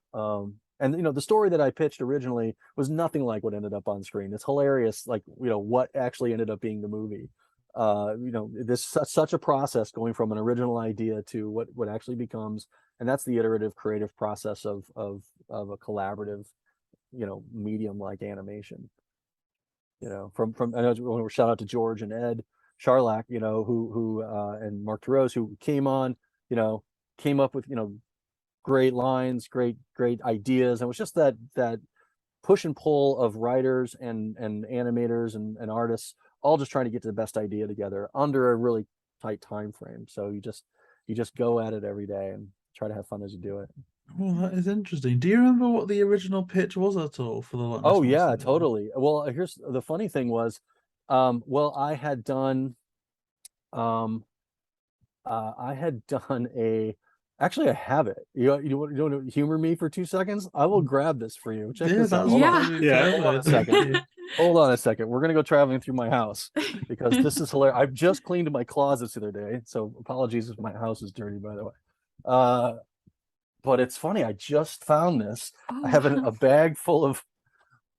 And the story that I pitched originally was nothing like what ended up on screen. It's hilarious, like what actually ended up being the movie. This such a process going from an original idea to what actually becomes, and that's the iterative creative process of a collaborative, medium like animation. From I know, shout out to George and Ed Charlack, who and Mark Turose, who came on, came up with great lines, great ideas, and it was just that push and pull of writers and animators and artists, all just trying to get to the best idea together under a really tight time frame. So you just go at it every day and try to have fun as you do it. Well, that is interesting. Do you remember what the original pitch was at all for the Loch Ness Oh yeah, Monster? totally. Well, here's the funny thing was, I had done actually, I have it. You want to humor me for 2 seconds? I will grab this for you. Check this out. Hold Yeah. on a second. Hold on a second. We're gonna go traveling through my house because this is hilarious. I've just cleaned my closets the other day, so apologies if my house is dirty, by the way. But it's funny. I just found this. I have a bag full of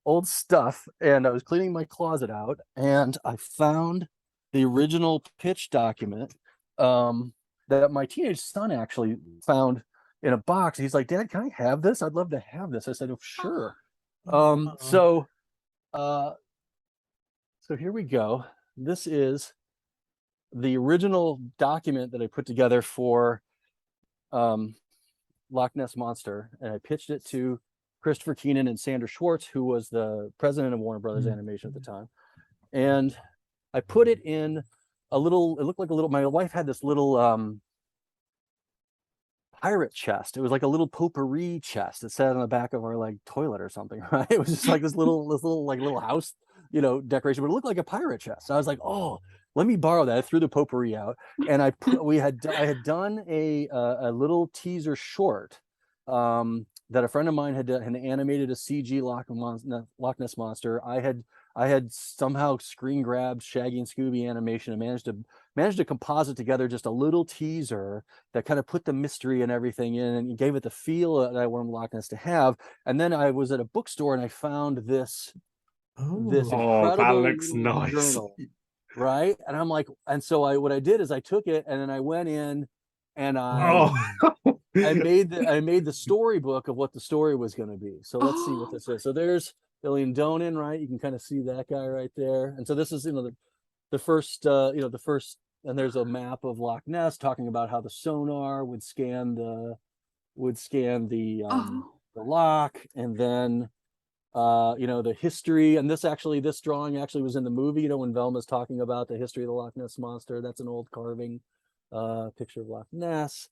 old stuff, and I was cleaning my closet out, and I found the original pitch document that my teenage son actually found in a box. He's like, "Dad, can I have this? I'd love to have this." I said, "Oh, sure." So here we go. This is the original document that I put together for Loch Ness Monster, and I pitched it to Christopher Keenan and Sandra Schwartz, who was the president of Warner Brothers Animation at the time. And I put it in it looked like a little, my wife had this little pirate chest. It was like a little potpourri chest that sat on the back of our toilet or something, right? It was just like this little house, decoration, but it looked like a pirate chest. So I was like, oh, let me borrow that. I threw the potpourri out, and I had done a little teaser short that a friend of mine had animated a CG Loch Ness Monster. I had somehow screen grabbed Shaggy and Scooby animation and managed to composite together just a little teaser that kind of put the mystery and everything in and gave it the feel that I wanted Loch Ness to have. And then I was at a bookstore and I found this incredible that looks nice. journal, right? And I'm like, and so what I did is I took it and then I went in and I made the storybook of what the story was going to be. So let's see what this is. So there's Billion Donin, right? You can kind of see that guy right there. And so this is, the first, the first, and there's a map of Loch Ness talking about how the sonar would scan the Oh, loch, and then the history. And this drawing actually was in the movie, when Velma's talking about the history of the Loch Ness monster. That's an old carving picture of Loch Ness.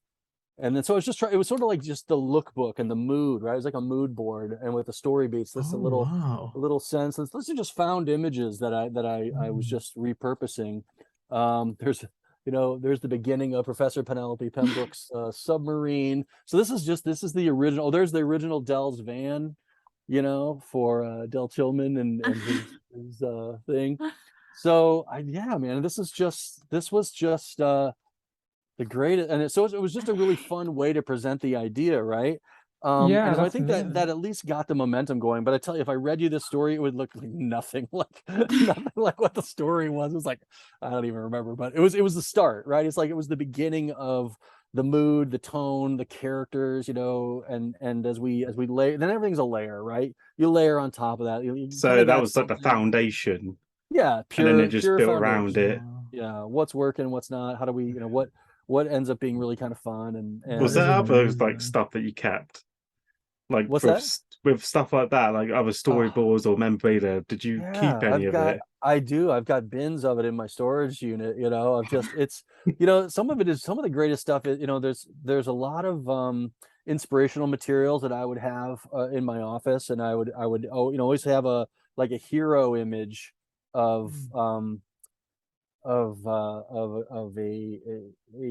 And then so it was sort of like just the lookbook and the mood, right? It was like a mood board, and with the story beats, this Oh, a wow. little sense. Those are just found images that I was just repurposing. There's the beginning of Professor Penelope Pembroke's submarine. So this is the original. There's the original Dell's van, for Del Tillman and his thing. So man, this was just the greatest, and it was just a really fun way to present the idea, right? Yeah, And so I that's think amazing. that at least got the momentum going. But I tell you, if I read you this story, it would look like nothing like what the story was. It was like, I don't even remember, but it was the start, right? It's like it was the beginning of the mood, the tone, the characters, and as we layer, then everything's a layer, right? You layer on top of that. You So kinda that got was like the something. foundation, Yeah, and then it pure just built around foundation. it. Yeah, what's working, what's not, how do we, what ends up being really kind of fun, and Was That is there other like amazing. stuff that you kept, like what's that? with stuff like that, like other storyboards or memorabilia? Did you keep Yeah, any of it? I've got bins of it in my storage unit, of just, it's, some of the greatest stuff is, there's a lot of inspirational materials that I would have in my office, and I would always have a hero image of a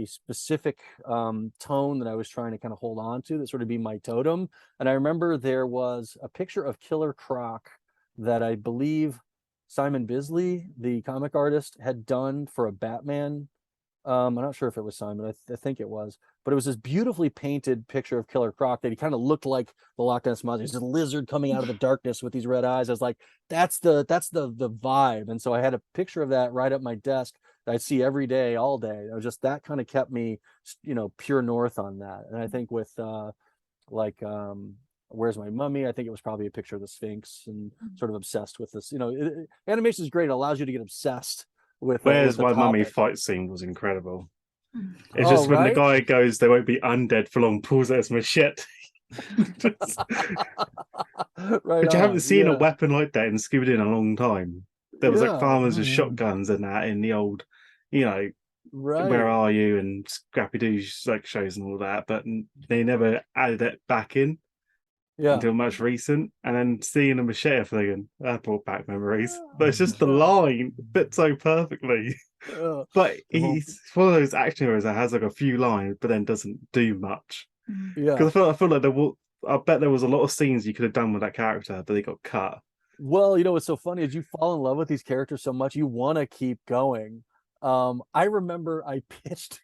specific tone that I was trying to kind of hold on to, that sort of be my totem. And I remember there was a picture of Killer Croc that I believe Simon Bisley, the comic artist, had done for a Batman. I'm not sure if it was Simon. I think it was, but it was this beautifully painted picture of Killer Croc that he kind of looked like the Loch Ness monster. He's a lizard coming out of the darkness with these red eyes. I was like, that's the vibe. And so I had a picture of that right up my desk that I'd see every day, all day. It was just, that kind of kept me, pure north on that. And I think with Where's My Mummy? I think it was probably a picture of the Sphinx, and sort of obsessed with this. Animation is great. It allows you to get obsessed with Where's the My Mummy topic. fight scene was incredible. Mm. It's Oh, just when the right? guy goes, they won't be undead for long, pulls out his machete. Right But you haven't on, seen a yeah. weapon like that in Scooby Doo in a long time. There was like Yeah, farmers Oh, with yeah. shotguns and that in the old, Where right. Are You and Scrappy Doo like shows and all that, but they never added it back in Yeah. until much recent. And then seeing a machete thinking, that brought back memories. But it's just the Yeah. line fit so perfectly. But The whole- he's one of those action heroes that has like a few lines, but then doesn't do much. Mm. yeah. Because I feel like I bet there was a lot of scenes you could have done with that character, but they got cut. Well, what's so funny is you fall in love with these characters so much, you want to keep going. I remember I pitched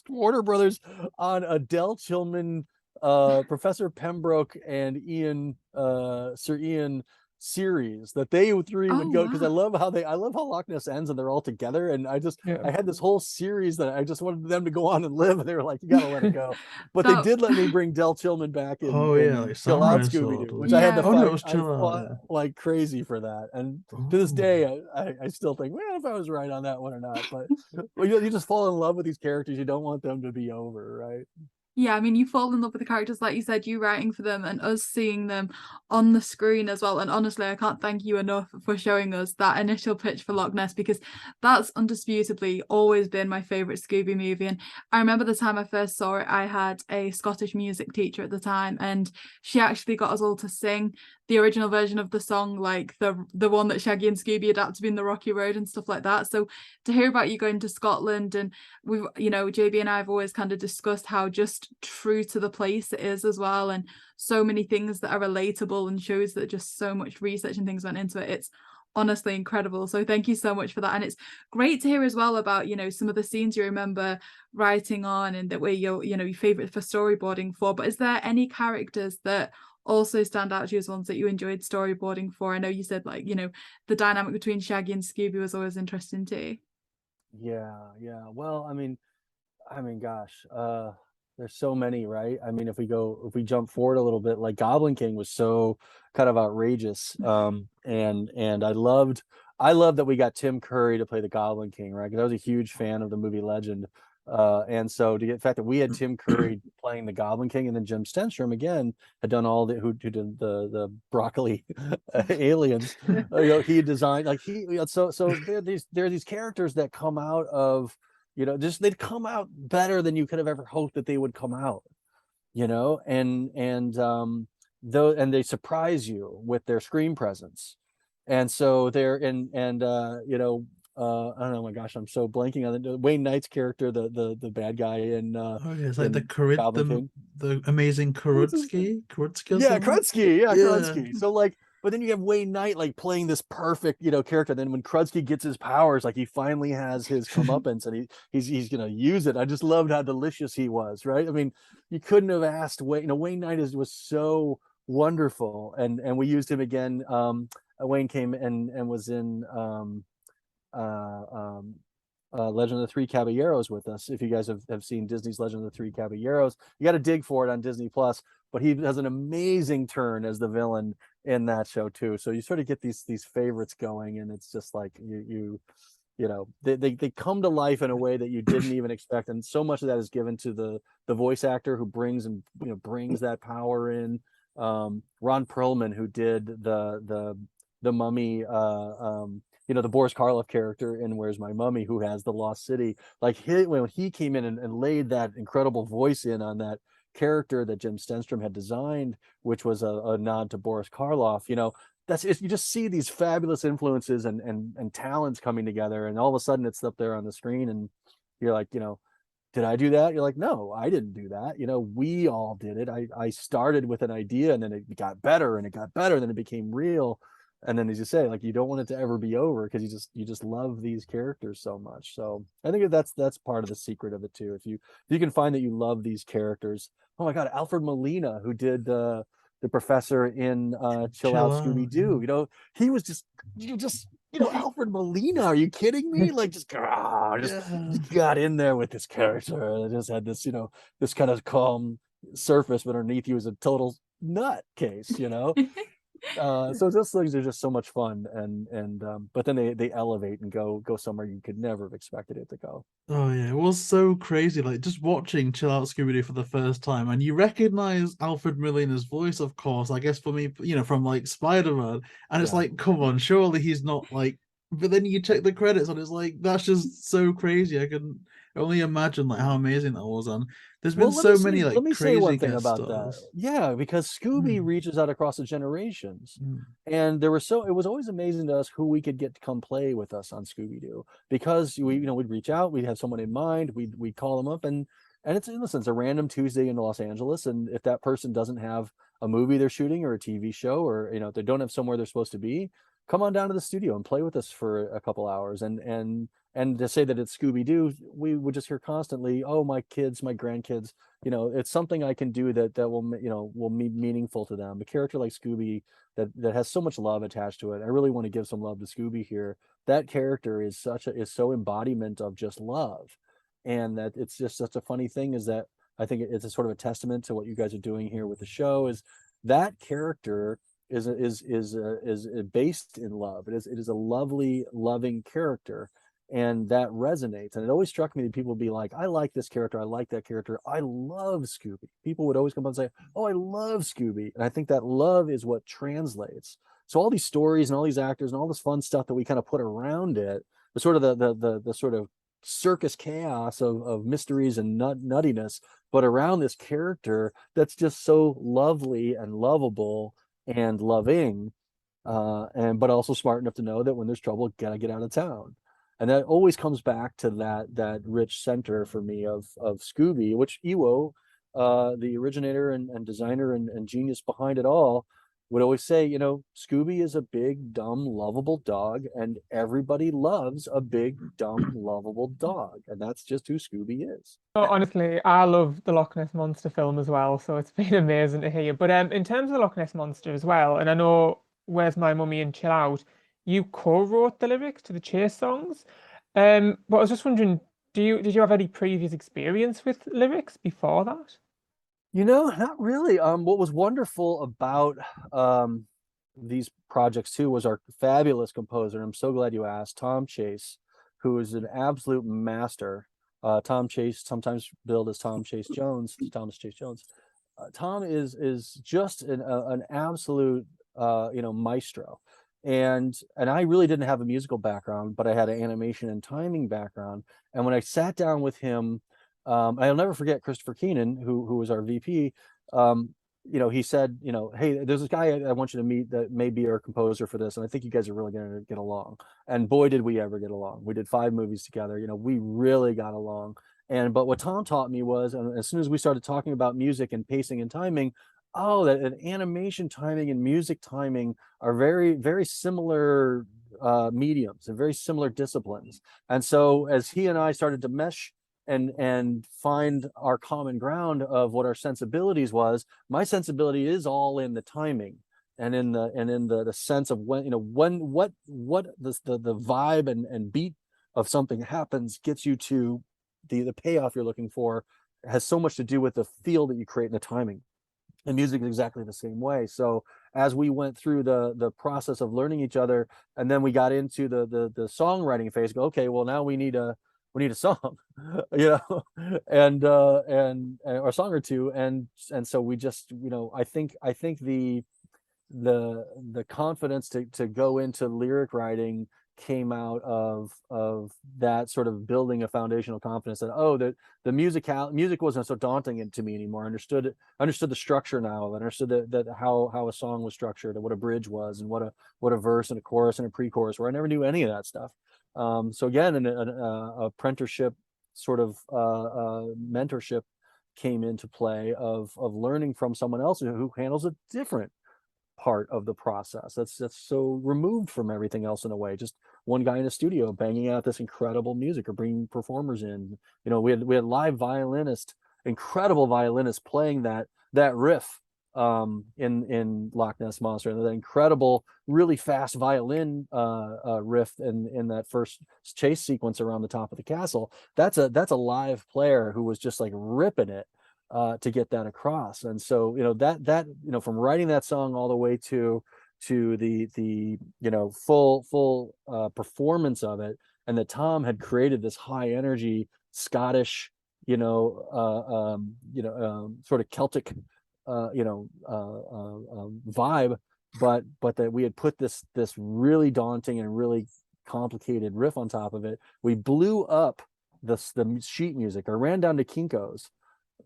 Warner Brothers on a Del Tillman, Professor Pembroke and Sir Ian series that they three would Oh, go, because I wow. love how Loch Ness ends and they're all together, and I Yeah. had this whole series that I just wanted them to go on and live, and they were like, you gotta let it go. But That- they did let me bring Del Tillman back in, Oh, yeah, like Chill Out Samurai Scooby Sword. Doo, which I had to Yeah. Oh, no, it fight. was I Chill Out. fought Yeah. like crazy for that, and to this Oh. day I still think, well, if I was right on that one or not. But well, you just fall in love with these characters. You don't want them to be over, right? Yeah, I mean, you fall in love with the characters, like you said, you writing for them and us seeing them on the screen as well. And honestly, I can't thank you enough for showing us that initial pitch for Loch Ness, because that's undisputably always been my favourite Scooby movie. And I remember the time I first saw it, I had a Scottish music teacher at the time, and she actually got us all to sing the original version of the song, like the one that Shaggy and Scooby adapted in the Rocky Road and stuff like that. So to hear about you going to Scotland, and we've, JayBee and I have always kind of discussed how just true to the place it is as well, and so many things that are relatable, and shows that just so much research and things went into it. It's honestly incredible. So thank you so much for that. And it's great to hear as well about, some of the scenes you remember writing on, and that were your favorite for storyboarding for. But is there any characters that also stand out to you as ones that you enjoyed storyboarding for? I know you said the dynamic between Shaggy and Scooby was always interesting too. Yeah. Well, I mean, gosh, There's so many, right? I mean, if we jump forward a little bit, like Goblin King was so kind of outrageous. And I loved that we got Tim Curry to play the Goblin King, right? Because I was a huge fan of the movie Legend. And so to get the fact that we had Tim Curry playing the Goblin King, and then Jim Stenstrom again had done all the who did the broccoli aliens. He designed so there are these characters that come out of, they'd come out better than you could have ever hoped that they would come out, and they surprise you with their screen presence. And so they're I don't know, my gosh, I'm so blanking on it. Wayne Knight's character, the bad guy in it's like Goblin the amazing Krutsky. Krutsky. So but then you have Wayne Knight like playing this perfect, character. Then when Krutsky gets his powers, like he finally has his comeuppance and he's gonna use it. I just loved how delicious he was, right? I mean, you couldn't have asked Wayne Knight was so wonderful, and we used him again. Wayne came and was in Legend of the Three Caballeros with us. If you guys have seen Disney's Legend of the Three Caballeros, you got to dig for it on Disney Plus. But he has an amazing turn as the villain in that show too. So you sort of get these favorites going, and it's just like they come to life in a way that you didn't even expect, and so much of that is given to the voice actor who brings that power in. Ron Perlman, who did the mummy, the Boris Karloff character in Where's My Mummy, who has the Lost City, when he came in and laid that incredible voice in on that character that Jim Stenstrom had designed, which was a nod to Boris Karloff. You just see these fabulous influences and talents coming together, and all of a sudden it's up there on the screen, and you're like, did I do that? You're like, no, I didn't do that. We all did it. I started with an idea, and then it got better and it got better, and then it became real. And then, as you say, you don't want it to ever be over, because you just love these characters so much. So I think that's part of the secret of it too. If you can find that you love these characters. Oh my God, Alfred Molina, who did the professor in Chill Out Scooby Doo. He was just Alfred Molina. Are you kidding me? Just got in there with this character, and it just had this this kind of calm surface, but underneath he was a total nut case. So those things are just so much fun, and but then they elevate and go somewhere you could never have expected it to go. Oh yeah, it was so crazy. Just watching Chill Out Scooby Doo for the first time, and you recognize Alfred Molina's voice, of course. I guess for me, from Spider-Man, and it's come on, surely he's not But then you check the credits, and it's that's just so crazy. I can only imagine how amazing that was. And there's been so many let me crazy say one thing guest about stars. that. Yeah, because Scooby reaches out across the generations, and it was always amazing to us who we could get to come play with us on Scooby Doo, because we'd reach out, we'd have someone in mind, we'd call them up, and it's a random Tuesday in Los Angeles, and if that person doesn't have a movie they're shooting or a TV show, or if they don't have somewhere they're supposed to be, come on down to the studio and play with us for a couple hours. And to say that it's Scooby Doo, we would just hear constantly, oh, my kids, my grandkids, it's something I can do that will be meaningful to them. A character like Scooby that has so much love attached to it. I really want to give some love to Scooby here. That character is so embodiment of just love, and that it's just such a funny thing is that I think it's a sort of a testament to what you guys are doing here with the show. Is that character is based in love. It is a lovely, loving character, and that resonates. And it always struck me that people would be like, I like this character, I like that character, I love Scooby. People would always come up and say, oh, I love Scooby. And I think that love is what translates. So all these stories and all these actors and all this fun stuff that we kind of put around it, the sort of the sort of circus chaos of mysteries and nuttiness, but around this character that's just so lovely and lovable and loving, but also smart enough to know that when there's trouble, gotta get out of town. And that always comes back to that rich center for me of Scooby, which Iwo, the originator and designer and genius behind it all, would always say, Scooby is a big, dumb, lovable dog, and everybody loves a big, dumb, lovable dog. And that's just who Scooby is. Oh, honestly, I love the Loch Ness Monster film as well, so it's been amazing to hear. But in terms of the Loch Ness Monster as well, and I know Where's My Mummy and Chill Out, you co-wrote the lyrics to the Chase songs. But I was just wondering, did you have any previous experience with lyrics before that? Not really. What was wonderful about these projects too was our fabulous composer. I'm so glad you asked, Tom Chase, who is an absolute master. Tom Chase, sometimes billed as Thomas Chase Jones. Tom is just an absolute maestro. And I really didn't have a musical background, but I had an animation and timing background. And when I sat down with him, I'll never forget Christopher Keenan, who was our VP. He said, hey, there's this guy I want you to meet that may be our composer for this, and I think you guys are really going to get along. And boy, did we ever get along. We did 5 movies together. We really got along. But what Tom taught me was, and as soon as we started talking about music and pacing and timing, that an animation timing and music timing are very, very similar mediums and very similar disciplines. And so as he and I started to mesh and find our common ground of what our sensibilities was, my sensibility is all in the timing and in the sense of what the vibe and beat of something happens gets you to the payoff you're looking for, has so much to do with the feel that you create in the timing. And music is exactly the same way. So as we went through the process of learning each other, and then we got into the songwriting phase, okay, well, now we need a song, and or a song or two, and so we just, I think the confidence to go into lyric writing came out of that sort of building a foundational confidence that the music wasn't so daunting to me anymore. I understood the structure now. I understood that how a song was structured and what a bridge was and what a verse and a chorus and a pre-chorus were. I never knew any of that stuff. So again, an apprenticeship sort of mentorship came into play of learning from someone else who handles a different part of the process that's so removed from everything else in a way. Just one guy in a studio banging out this incredible music or bringing performers in. We had live incredible violinists playing that riff in Loch Ness Monster, and that incredible really fast violin riff in that first chase sequence around the top of the castle. That's a live player who was just like ripping it to get that across. And so that from writing that song all the way to the full performance of it, and that Tom had created this high energy Scottish sort of Celtic vibe, but that we had put this really daunting and really complicated riff on top of it. We blew up the sheet music. I ran down to Kinko's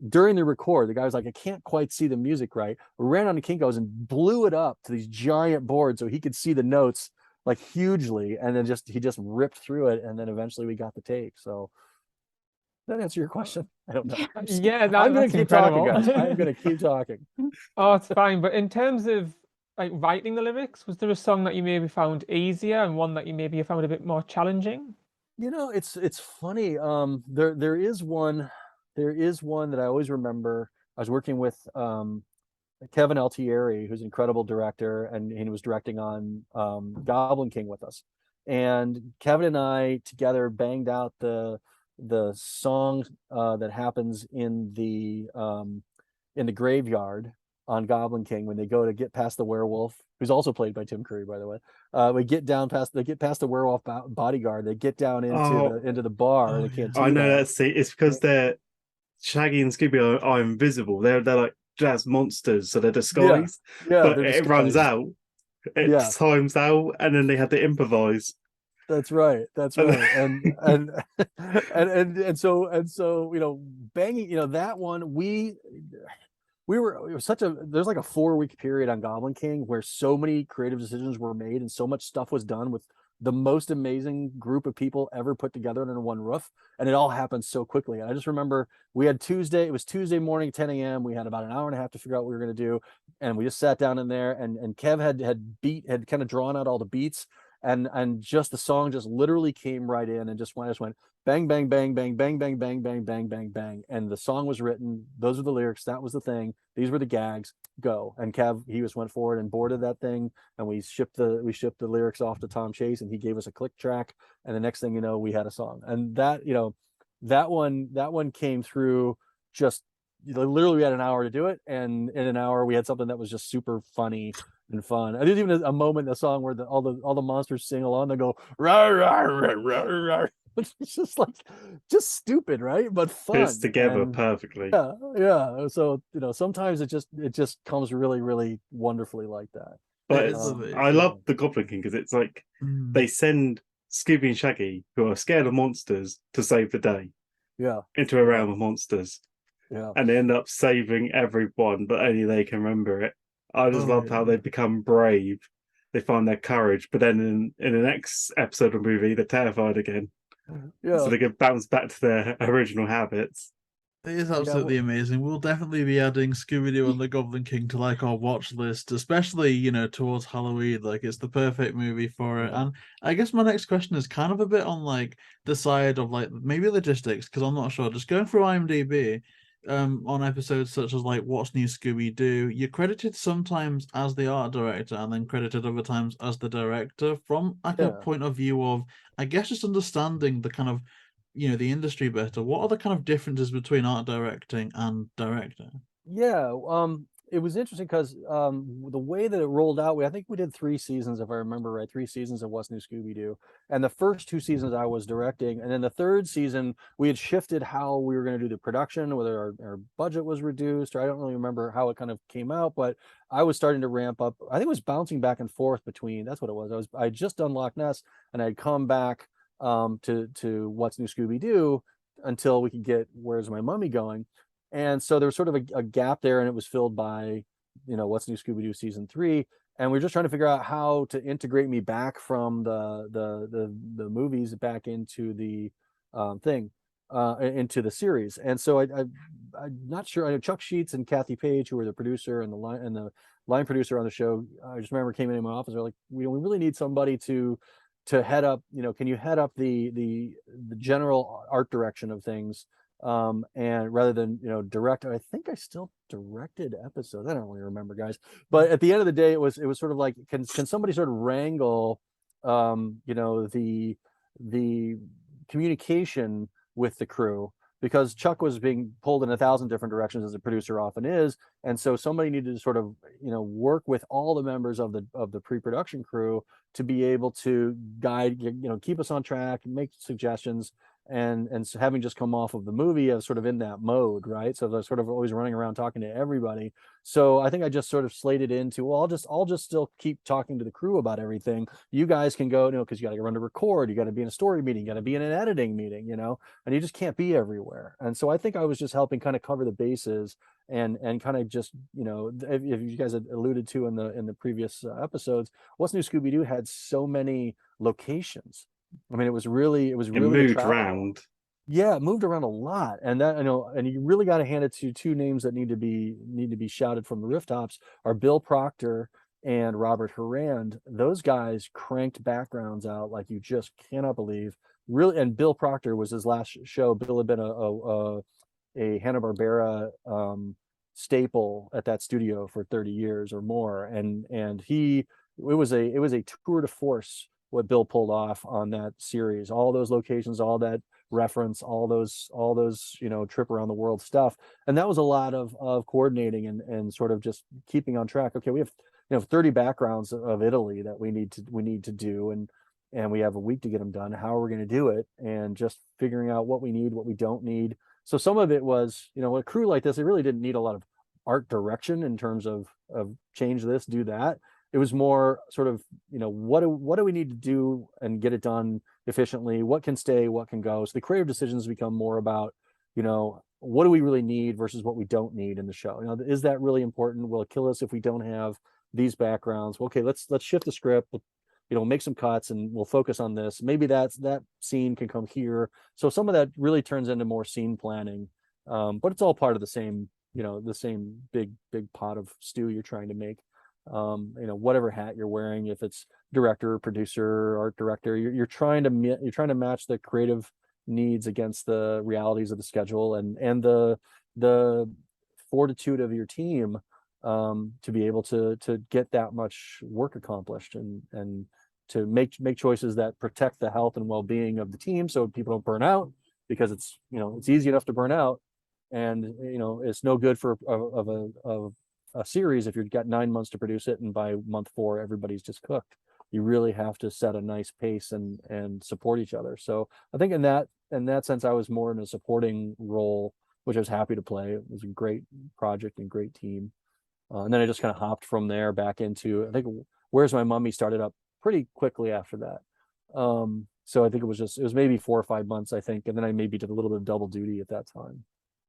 during the record. The guy was like, I can't quite see the music right. We ran on to Kinko's and blew it up to these giant boards so he could see the notes like hugely, and then he just ripped through it, and then eventually we got the take. So that answer your question? I don't know. Yeah, I'm gonna keep incredible. talking, guys. I'm gonna keep talking. Oh, it's fine. But in terms of like writing the lyrics, was there a song that you maybe found easier and one that you maybe found a bit more challenging? It's funny. There is one that I always remember. I was working with Kevin Altieri, who's an incredible director, and he was directing on Goblin King with us. And Kevin and I together banged out the song that happens in the graveyard on Goblin King when they go to get past the werewolf, who's also played by Tim Curry, by the way. They get past the werewolf bodyguard. They get down into the bar. And they can't. I know that. See, it's because they're Shaggy and Scooby are invisible. They're like jazz monsters, so they're disguised. Yeah, but it runs out. Times out, and then they have to improvise. That's right. And so banging that one, there's like a 4-week period on Goblin King where so many creative decisions were made and so much stuff was done with the most amazing group of people ever put together under one roof, and it all happened so quickly. And I just remember it was Tuesday morning, 10 a.m. We had about an hour and a half to figure out what we were going to do, and we just sat down in there, and Kev had kind of drawn out all the beats, and just the song just literally came right in and just went bang bang bang bang bang bang bang bang bang bang bang, and the song was written. Those are the lyrics. That was the thing. These were the gags. Go. And Kev, he just went forward and boarded that thing, and we shipped the lyrics off to Tom Chase, and he gave us a click track, and the next thing you know, we had a song. And that that one came through just literally we had an hour to do it, and in an hour we had something that was just super funny and fun. There's even a moment in the song where all the monsters sing along. They go rah, rah, rah, rah, rah. It's just like just stupid, right? But fun. Fits together And perfectly. yeah. So sometimes it just comes really, really wonderfully like that. But It is I love the Goblin King because it's like they send Scooby and Shaggy, who are scared of monsters, to save the day Yeah. into a realm of monsters. Yeah. And they end up saving everyone, but only they can remember it. I just love how they become brave. They find their courage, but then in the next episode of the movie, they're terrified again. Yeah. So they can bounce back to their original habits. It is absolutely amazing. We'll definitely be adding Scooby Doo and the Goblin King to like our watch list, especially towards Halloween. Like it's the perfect movie for it. And I guess my next question is kind of a bit on like the side of like maybe logistics, because I'm not sure. Just going through IMDb, on episodes such as like What's New Scooby Doo, you're credited sometimes as the art director and then credited other times as the director. From like a point of view of, I guess, just understanding the kind of the industry better, what are the kind of differences between art directing and director? It was interesting because the way that it rolled out, I think we did 3 seasons, if I remember right, 3 seasons of What's New Scooby Doo, and the first 2 seasons I was directing, and then the 3rd season we had shifted how we were going to do the production, whether our budget was reduced, or I don't really remember how it kind of came out, but I was starting to ramp up. I think it was bouncing back and forth between, that's what it was. I just done Loch Ness, and I'd come back to What's New Scooby Doo until we could get Where's My Mummy going. And so there was sort of a gap there, and it was filled by What's New Scooby Doo season 3, and we are just trying to figure out how to integrate me back from the movies back into the into the series. And so I'm not sure. I know Chuck Sheets and Kathy Page, who were the producer and the line producer on the show, I just remember came in my office. They're like, we really need somebody to head up, can you head up the general art direction of things, and rather than direct. I think I still directed episodes, I don't really remember, guys, but at the end of the day it was sort of like, can somebody sort of wrangle the communication with the crew, because Chuck was being pulled in 1,000 different directions, as a producer often is, and so somebody needed to sort of work with all the members of the pre-production crew to be able to guide, keep us on track, make suggestions, and so having just come off of the movie, I was sort of in that mode, right? So they're sort of always running around talking to everybody. So I think I just sort of slated into, well, I'll just still keep talking to the crew about everything. You guys can go, because you got to run to record, you got to be in a story meeting, you got to be in an editing meeting, and you just can't be everywhere. And so I think I was just helping kind of cover the bases, and kind of just, if you guys had alluded to in the previous episodes, What's New Scooby Doo had so many locations. I mean, it moved around. Yeah, it moved around a lot, and that and you really got to hand it to 2 names that need to be shouted from the rooftops, are Bill Proctor and Robert Harand. Those guys cranked backgrounds out like you just cannot believe. Really, and Bill Proctor was his last show. Bill had been a Hanna-Barbera staple at that studio for 30 years or more, and it was a tour de force what Bill pulled off on that series, all those locations, all that reference, all those trip around the world stuff. And that was a lot of coordinating and sort of just keeping on track. Okay, we have 30 backgrounds of Italy that we need to do, and we have a week to get them done. How are we going to do it? And just figuring out what we need, what we don't need. So some of it was, a crew like this, it really didn't need a lot of art direction in terms of change this, do that. It was more sort of, what do we need to do and get it done efficiently? What can stay, what can go? So the creative decisions become more about, what do we really need versus what we don't need in the show? Is that really important? Will it kill us if we don't have these backgrounds? Well, okay, let's shift the script, make some cuts, and we'll focus on this. Maybe that scene can come here. So some of that really turns into more scene planning, but it's all part of the same big pot of stew you're trying to make. Whatever hat you're wearing, if it's director, producer, art director, you're trying to match the creative needs against the realities of the schedule and the fortitude of your team, to be able to get that much work accomplished, and to make choices that protect the health and well-being of the team, so people don't burn out, because it's, it's easy enough to burn out, and it's no good for a series if you've got 9 months to produce it and by month 4 everybody's just cooked. You really have to set a nice pace and support each other. So I think in that sense I was more in a supporting role, which I was happy to play. It was a great project and great team. And then I just kind of hopped from there back into, I think Where's My Mummy started up pretty quickly after that. So I think it was maybe 4 or 5 months, I think, and then I maybe did a little bit of double duty at that time.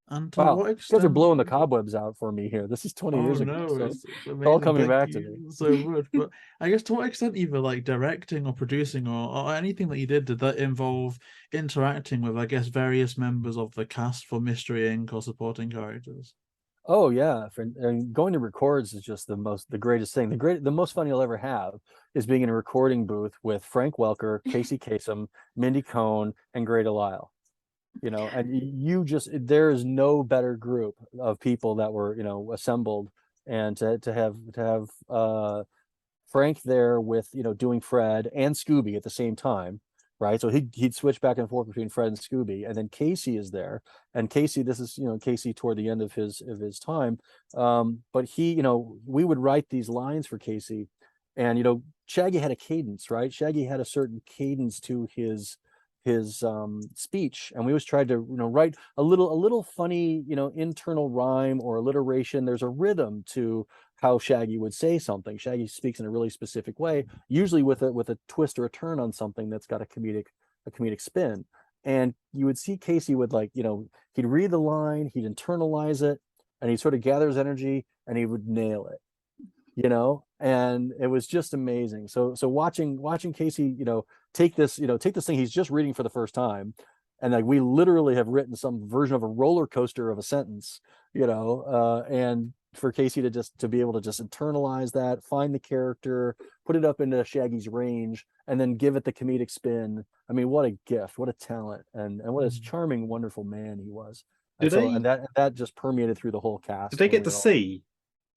And to Wow, what you extent? guys are blowing the cobwebs out for me here. This is 20 years ago. No, So it's all amazing. coming Thank back to you me. so much. But I guess to what extent, either like directing or producing or anything that you did that involve interacting with, I guess, various members of the cast for Mystery Inc. or supporting characters? Oh yeah, and going to records is just the greatest thing. The most fun you'll ever have is being in a recording booth with Frank Welker, Casey Kasem, Mindy Cohn, and Grey Delisle. And there is no better group of people that were assembled, and to have Frank there with doing Fred and Scooby at the same time, right? So he'd switch back and forth between Fred and Scooby, and then Casey is there, and Casey, this is Casey toward the end of his time, but we would write these lines for Casey, and Shaggy had a cadence, right? Shaggy had a certain cadence to his speech, and we always tried to write a little funny internal rhyme or alliteration. There's a rhythm to how Shaggy would say something. Shaggy speaks in a really specific way, usually with a twist or a turn on something that's got a comedic spin. And you would see Casey would he'd read the line, he'd internalize it, and he'd sort of gather his energy and he would nail it. And it was just amazing. So watching Casey, take this thing he's just reading for the first time, and we literally have written some version of a roller coaster of a sentence, and for Casey to be able to just internalize that, find the character, put it up into Shaggy's range, and then give it the comedic spin. I mean, what a gift, what a talent, and what a charming, wonderful man he was. And that just permeated through the whole cast. Did they get to see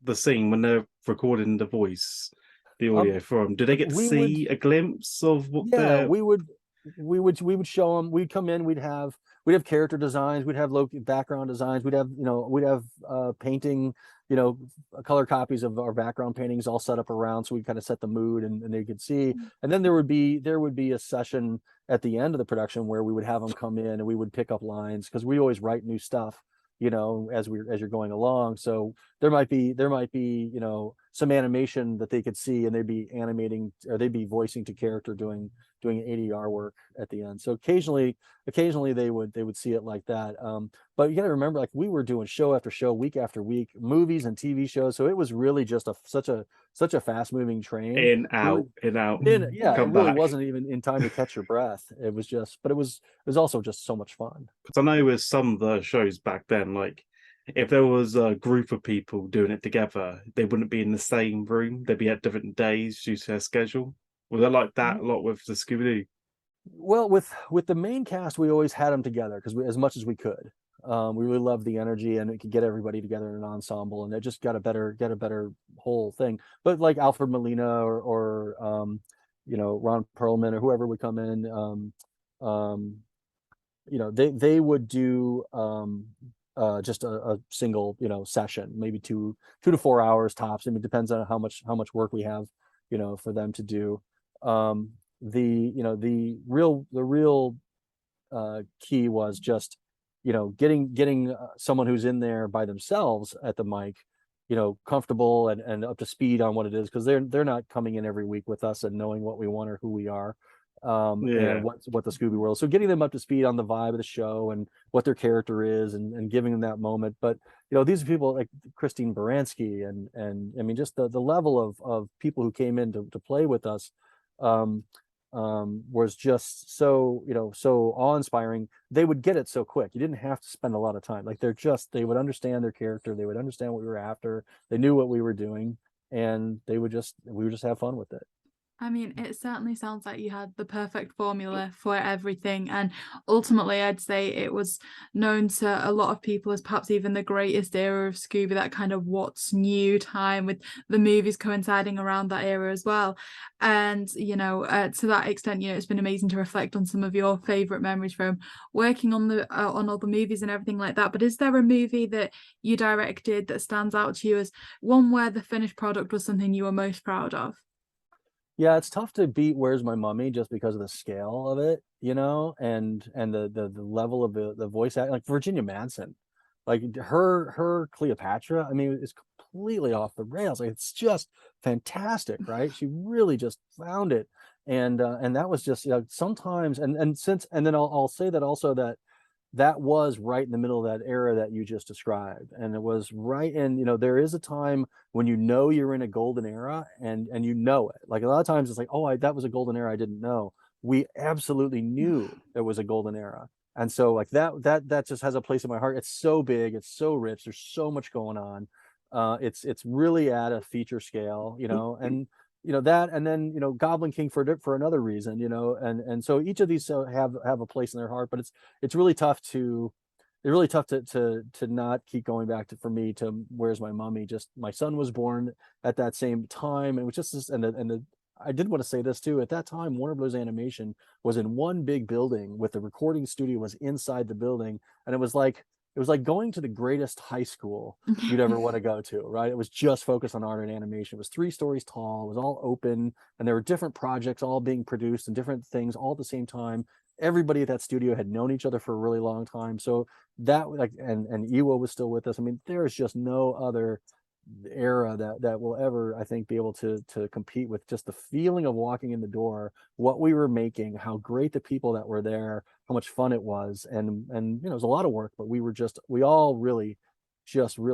the scene when they're recording the voice, the audio from? Did they get to see a glimpse of what? Yeah, we would show them. We'd come in. We'd have character designs. We'd have background designs. We'd have painting. Color copies of our background paintings all set up around, so we kind of set the mood, and they could see. And then there would be a session at the end of the production where we would have them come in and we would pick up lines, because we always write new stuff as you're going along. So there might be some animation that they could see, and they'd be animating, or they'd be voicing to character doing ADR work at the end. So occasionally they would see it like that. But you got to remember, we were doing show after show, week after week, movies and TV shows. So it was really just such a fast moving train. In out. Yeah, Come it really back. wasn't even in time to catch your breath. It was also just so much fun. Because I know with some of the shows back then, if there was a group of people doing it together, they wouldn't be in the same room. They'd be at different days due to their schedule. Was it like that a lot with the Scooby Doo? Well, with the main cast, we always had them together because as much as we could. We really loved the energy, and it could get everybody together in an ensemble, and it just got a better whole thing. But like Alfred Molina or Ron Perlman or whoever would come in, they would do just a single session, maybe 2 to 4 hours tops. I mean, it depends on how much work we have for them to do. The real key was just getting someone who's in there by themselves at the mic comfortable and up to speed on what it is, because they're not coming in every week with us and knowing what we want or who we are, and what the Scooby world. So getting them up to speed on the vibe of the show and what their character is, and giving them that moment. But these are people like Christine Baranski, and I mean, just the level of people who came in to play with us was just so so awe-inspiring. They would get it so quick. You didn't have to spend a lot of time. They would understand their character, they would understand what we were after, they knew what we were doing, and we would just have fun with it. I mean, it certainly sounds like you had the perfect formula for everything. And ultimately, I'd say it was known to a lot of people as perhaps even the greatest era of Scooby, that kind of what's new time, with the movies coinciding around that era as well. And, to that extent, it's been amazing to reflect on some of your favorite memories from working on on all the movies and everything like that. But is there a movie that you directed that stands out to you as one where the finished product was something you were most proud of? Yeah, it's tough to beat Where's My Mummy just because of the scale of it, and the level of the voice act, like Virginia Madsen, like her Cleopatra. I mean, it's completely off the rails. Like it's just fantastic, right? She really just found it, and that was just sometimes and then I'll say that also that was right in the middle of that era that you just described, and it was right in, there is a time when you're in a golden era, and you know it. Like a lot of times it's like, oh, that was a golden era I didn't know. We absolutely knew it was a golden era, and so like that just has a place in my heart. It's so big, it's so rich, there's so much going on. It's really at a feature scale, and that, and then Goblin King for another reason, and so each of these have a place in their heart. But it's really tough to not keep going back for me to Where's My Mummy. Just my son was born at that same time, and it was just this, I did want to say this too. At that time, Warner Bros. Animation was in one big building with the recording studio was inside the building, and it was like going to the greatest high school you'd ever want to go to, right? It was just focused on art and animation. It was 3 stories tall. It was all open, and there were different projects all being produced and different things all at the same time. Everybody at that studio had known each other for a really long time. So that, like, and Iwo was still with us. I mean, there is just no other era that will ever, I think, be able to compete with just the feeling of walking in the door, what we were making, how great the people that were there, how much fun it was, and it was a lot of work, but we all really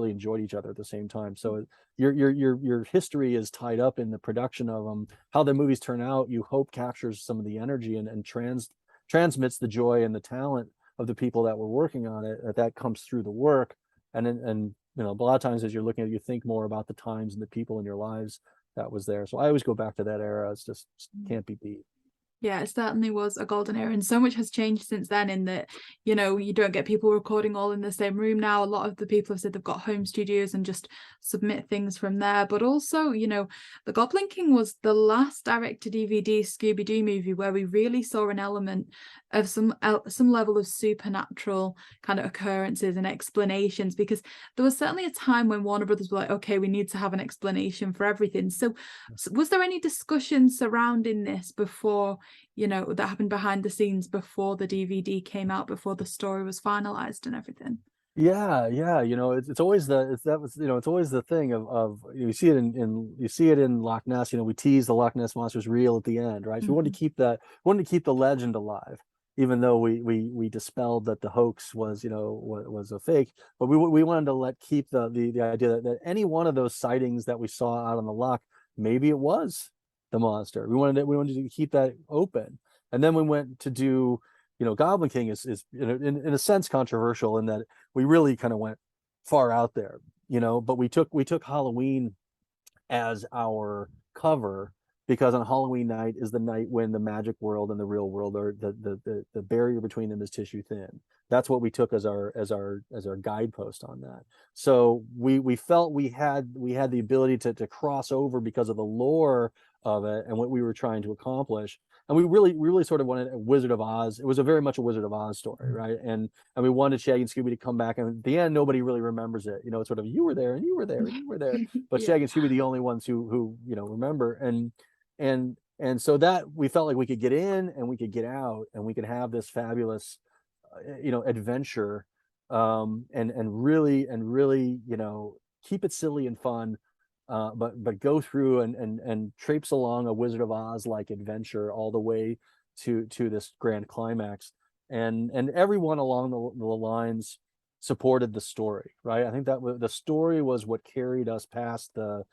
enjoyed each other at the same time. So your history is tied up in the production of them. How the movies turn out, you hope captures some of the energy and transmits the joy and the talent of the people that were working on it, that comes through the work. And a lot of times as you're looking at it, you think more about the times and the people in your lives that was there. So I always go back to that era. It's just can't be beat. Yeah, it certainly was a golden era, and so much has changed since then, in that, you don't get people recording all in the same room now. A lot of the people have said they've got home studios and just submit things from there. But also, The Goblin King was the last direct-to-DVD Scooby Doo movie where we really saw an element of some level of supernatural kind of occurrences and explanations, because there was certainly a time when Warner Brothers were like, okay, we need to have an explanation for everything. So was there any discussion surrounding this before, that happened behind the scenes before the DVD came out, before the story was finalized and everything? Yeah, it's always it's always the thing of you see it in Loch Ness. We tease the Loch Ness monster's real at the end, right? So we wanted to keep the legend alive, even though we dispelled that the hoax was was a fake. But we wanted to keep the idea that any one of those sightings that we saw out on the loch, maybe it was the monster. We wanted to keep that open. And then we went to do, Goblin King is in a sense controversial in that we really kind of went far out there, but we took Halloween as our cover, because on Halloween night is the night when the magic world and the real world are the barrier between them is tissue thin. That's what we took as our guidepost on that. So we felt we had the ability to cross over because of the lore of it and what we were trying to accomplish. And we really sort of wanted a Wizard of Oz. It was very much a Wizard of Oz story, right? And we wanted Shaggy and Scooby to come back, and at the end nobody really remembers it. It's sort of you were there and you were there and you were there, but Yeah. Shaggy and Scooby are the only ones who remember. And so that we felt like we could get in and we could get out and we could have this fabulous adventure, and really keep it silly and fun, but go through and traipse along a Wizard of Oz like adventure all the way to this grand climax, and everyone along the lines supported the story, right? I think that the story was what carried us past the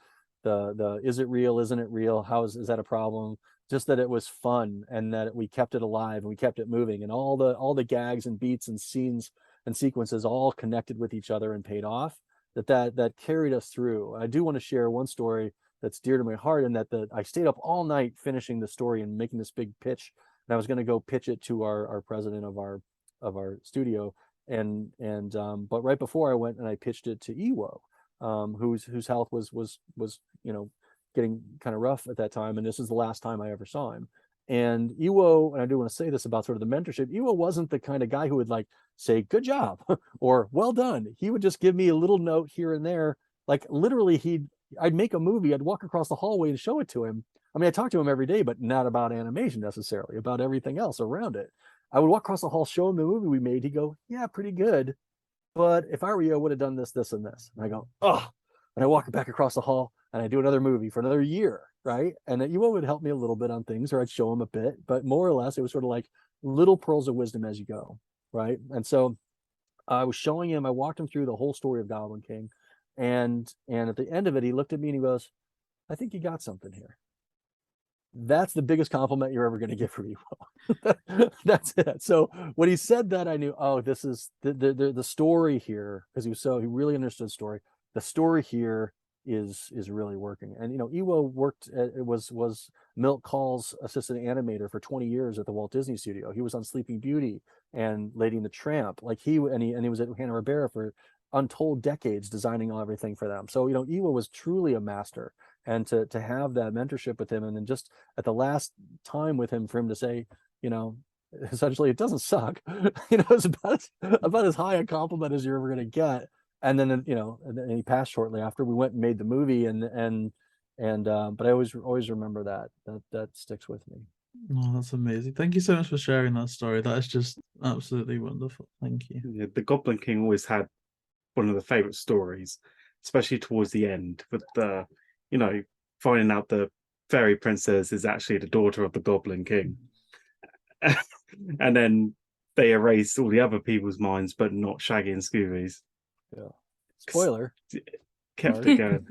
is it real, isn't it real, is that a problem, just that it was fun and that we kept it alive and we kept it moving, and all the gags and beats and scenes and sequences all connected with each other and paid off, that carried us through. I do want to share one story that's dear to my heart, and that I stayed up all night finishing the story and making this big pitch, and I was going to go pitch it to our president of our studio, but right before I went and I pitched it to Iwo, whose health was getting kind of rough at that time, and this is the last time I ever saw him. And Iwo, and I do want to say this about sort of the mentorship, Iwo wasn't the kind of guy who would like say good job or well done. He would just give me a little note here and there. Like literally I'd make a movie, I'd walk across the hallway and show it to him. I mean, I talk to him every day, but not about animation necessarily, about everything else around it. I would walk across the hall, show him the movie we made. He'd go, yeah, pretty good, but if I were you, I would have done this, this, and this. And I go, oh, and I walk back across the hall and I do another movie for another year, right? And Iwo would help me a little bit on things, or I'd show him a bit, but more or less it was sort of like little pearls of wisdom as you go, right? And so I was showing him, I walked him through the whole story of Goblin King, and at the end of it, he looked at me and he goes, I think you got something here. That's the biggest compliment you're ever going to get from Iwo. That's it. So when he said that, I knew, oh, this is the story here, because he really understood story. The story here is really working. And Iwo was Milt Kahl's assistant animator for 20 years at the Walt Disney Studio. He was on Sleeping Beauty and Lady and the Tramp. Like he was at Hanna-Barbera for untold decades, designing everything for them. So Iwo was truly a master, and to have that mentorship with him, and then just at the last time with him, for him to say, essentially, it doesn't suck. It's about as high a compliment as you're ever going to get. And then and then he passed shortly after. We went and made the movie, but I always remember that sticks with me. Oh, that's amazing. Thank you so much for sharing that story. That is just absolutely wonderful. Thank you. Yeah, the Goblin King always had one of the favorite stories, especially towards the end, with the finding out the fairy princess is actually the daughter of the Goblin King. And then they erase all the other people's minds, but not Shaggy and Scooby's. Yeah. Spoiler. Kept it going.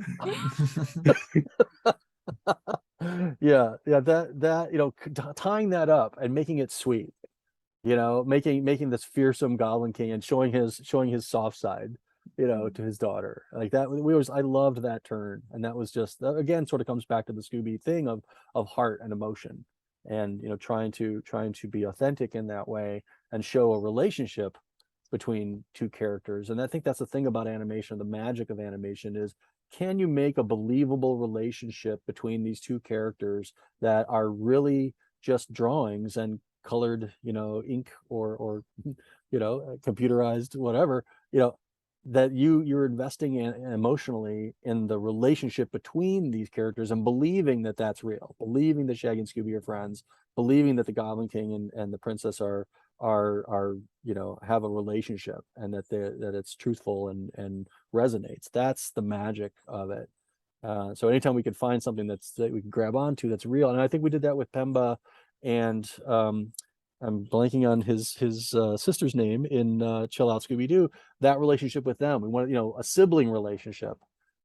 yeah. That tying that up and making it sweet, making this fearsome Goblin King and showing his soft side, to his daughter, like that. I loved that turn, and that was just, again, sort of comes back to the Scooby thing of heart and emotion, and trying to be authentic in that way and show a relationship between two characters. And I think that's the thing about animation. The magic of animation is, can you make a believable relationship between these two characters that are really just drawings and colored, ink or computerized, whatever, that you're investing in emotionally in the relationship between these characters, and believing that that's real, believing that Shaggy and Scooby are friends, believing that the Goblin King and the princess are have a relationship, and that it's truthful and resonates. That's the magic of it. So anytime we could find something that we can grab onto that's real, and I think we did that with Pemba, and I'm blanking on his sister's name in Chill Out Scooby Doo. That relationship with them, we wanted a sibling relationship.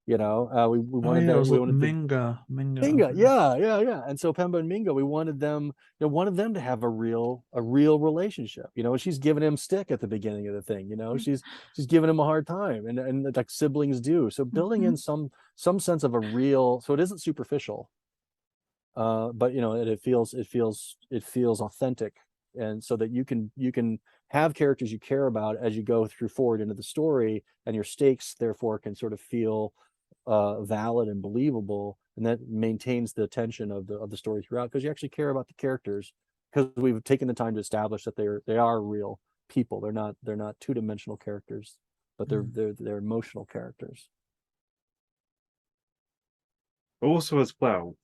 We wanted that. We wanted Minga. Yeah. And so Pemba and Minga, we wanted them, to have a real relationship. She's giving him stick at the beginning of the thing. She's giving him a hard time, and like siblings do. So building in some sense of a real, so it isn't superficial, but it feels authentic, and so that you can have characters you care about as you go forward into the story, and your stakes therefore can sort of feel valid and believable, and that maintains the tension of the story throughout, because you actually care about the characters, because we've taken the time to establish that they are real people. They're not two-dimensional characters, but they're emotional characters. Also, as well,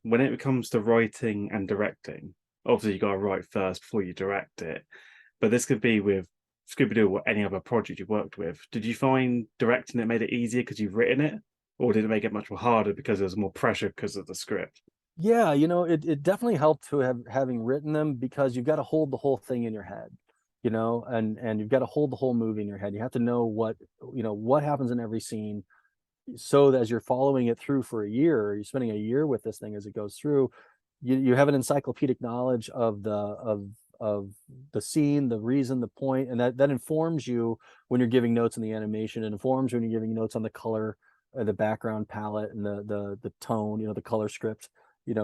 when it comes to writing and directing, obviously you got to write first before you direct it, but this could be with Scooby Doo or any other project you worked with. Did you find directing it made it easier because you've written it, or did it make it much more harder because there's more pressure because of the script? Yeah, it definitely helped to having written them, because you've got to hold the whole thing in your head, and you've got to hold the whole movie in your head. You have to know what happens in every scene, so that as you're following it through for a year, or you're spending a year with this thing as it goes through, you have an encyclopedic knowledge of the scene, the reason, the point, and that informs you when you're giving notes on the animation. It informs you when you're giving notes on the color, the background palette and the tone, the color script,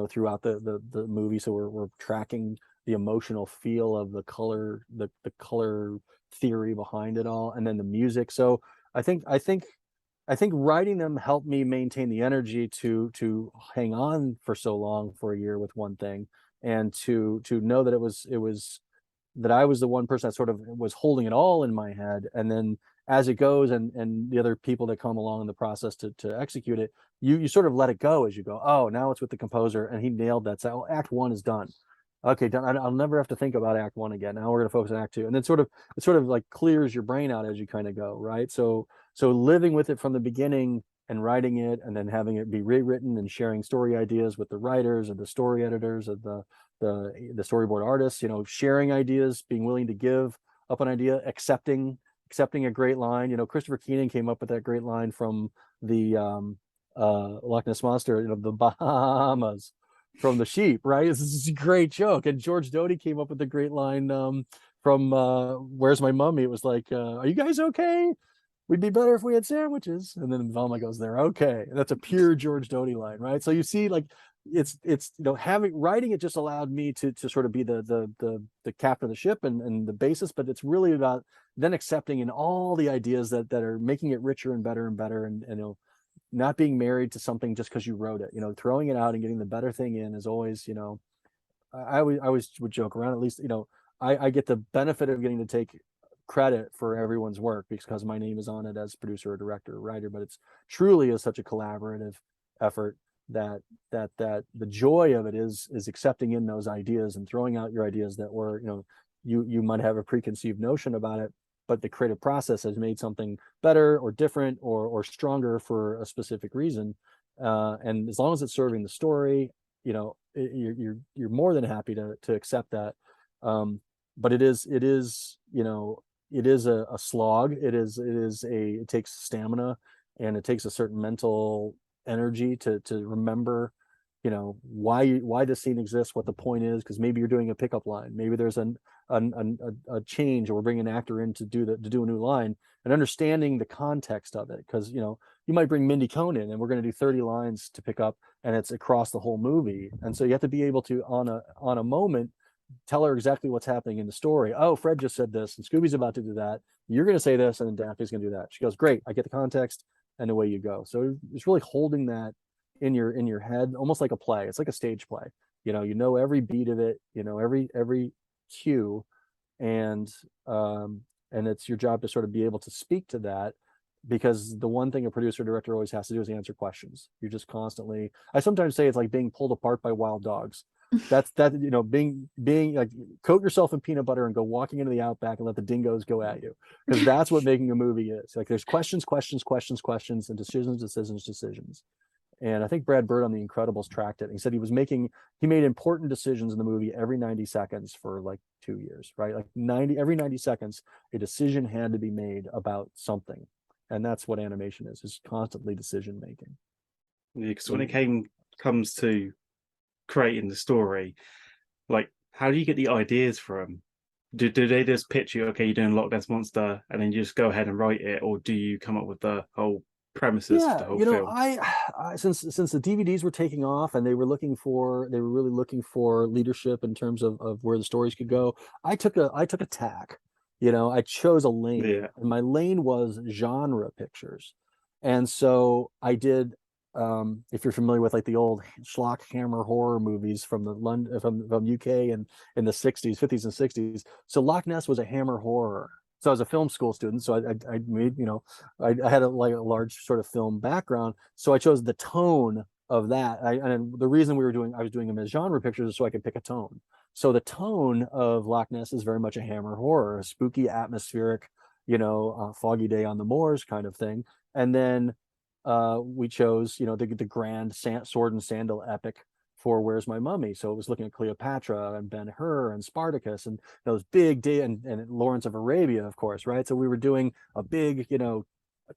throughout the movie. So we're tracking the emotional feel of the color theory behind it all, and then the music. So I think writing them helped me maintain the energy to hang on for so long for a year with one thing, and to know that it was that I was the one person that sort of was holding it all in my head. And then as it goes, and the other people that come along in the process to execute it, you sort of let it go as you go. Oh, now it's with the composer, and he nailed that. So act one is done. Okay, done. I'll never have to think about act one again. Now we're going to focus on act two. And then it sort of like clears your brain out as you kind of go, right? So living with it from the beginning and writing it, and then having it be rewritten and sharing story ideas with the writers and the story editors of the storyboard artists, sharing ideas, being willing to give up an idea, accepting a great line. Christopher Keenan came up with that great line from the Loch Ness Monster, the Bahamas, from the sheep, right? This is a great joke. And George Doty came up with a great line from Where's My Mummy? It was like, are you guys okay? We'd be better if we had sandwiches. And then Velma goes, they're okay. And that's a pure George Doty line, right? So you see, like, it's writing it just allowed me to sort of be the captain of the ship and the basis, but it's really about then accepting in all the ideas that are making it richer and better, and not being married to something just because you wrote it. Throwing it out and getting the better thing in is always, I always would joke around, at least, I get the benefit of getting to take credit for everyone's work because my name is on it as producer or director or writer, but it's truly is such a collaborative effort that the joy of it is accepting in those ideas and throwing out your ideas that were, you might have a preconceived notion about it, but the creative process has made something better or different or stronger for a specific reason. And as long as it's serving the story, you're more than happy to accept that. But it is a slog. It takes stamina, and it takes a certain mental energy to remember, why this scene exists, what the point is, because maybe you're doing a pickup line, maybe there's a change, or we're bringing an actor in to do a new line, and understanding the context of it, because you might bring Mindy Cohn in and we're going to do 30 lines to pick up, and it's across the whole movie, and so you have to be able to on a moment tell her exactly what's happening in the story. Oh, Fred just said this, and Scooby's about to do that. You're going to say this, and then Daphne's going to do that. She goes, great, I get the context, and away you go. So it's really holding that in your head, almost like a play. It's like a stage play. Every beat of it, every cue, and it's your job to sort of be able to speak to that, because the one thing a producer director always has to do is answer questions. You're just constantly, I sometimes say it's like being pulled apart by wild dogs. Being like, coat yourself in peanut butter and go walking into the outback and let the dingoes go at you, because that's what making a movie is. Like, there's questions, and decisions. And I think Brad Bird on The Incredibles tracked it. He said he made important decisions in the movie every 90 seconds for like 2 years, right? Like every 90 seconds, a decision had to be made about something. And that's what animation is constantly decision making. Yeah, because when it comes to creating the story, like, how do you get the ideas from? Do they just pitch you, okay, you're doing Loch Ness Monster, and then you just go ahead and write it, or do you come up with the whole premises of the whole film? I since the DVDs were taking off and they were really looking for leadership in terms of where the stories could go, I took a tack. I chose a lane, and my lane was genre pictures. And so I did, if you're familiar with like the old schlock hammer horror movies from from UK and in the 60s, 50s and 60s. So Loch Ness was a hammer horror. So I was a film school student, so I made, I had a large sort of film background. So I chose the tone of that. And the reason I was doing them as genre pictures is so I could pick a tone. So the tone of Loch Ness is very much a hammer horror, a spooky, atmospheric, foggy day on the moors kind of thing. And then we chose, the grand sword and sandal epic for Where's My Mummy. So it was looking at Cleopatra and Ben-Hur and Spartacus and those big and Lawrence of Arabia, of course, right? So we were doing a big, a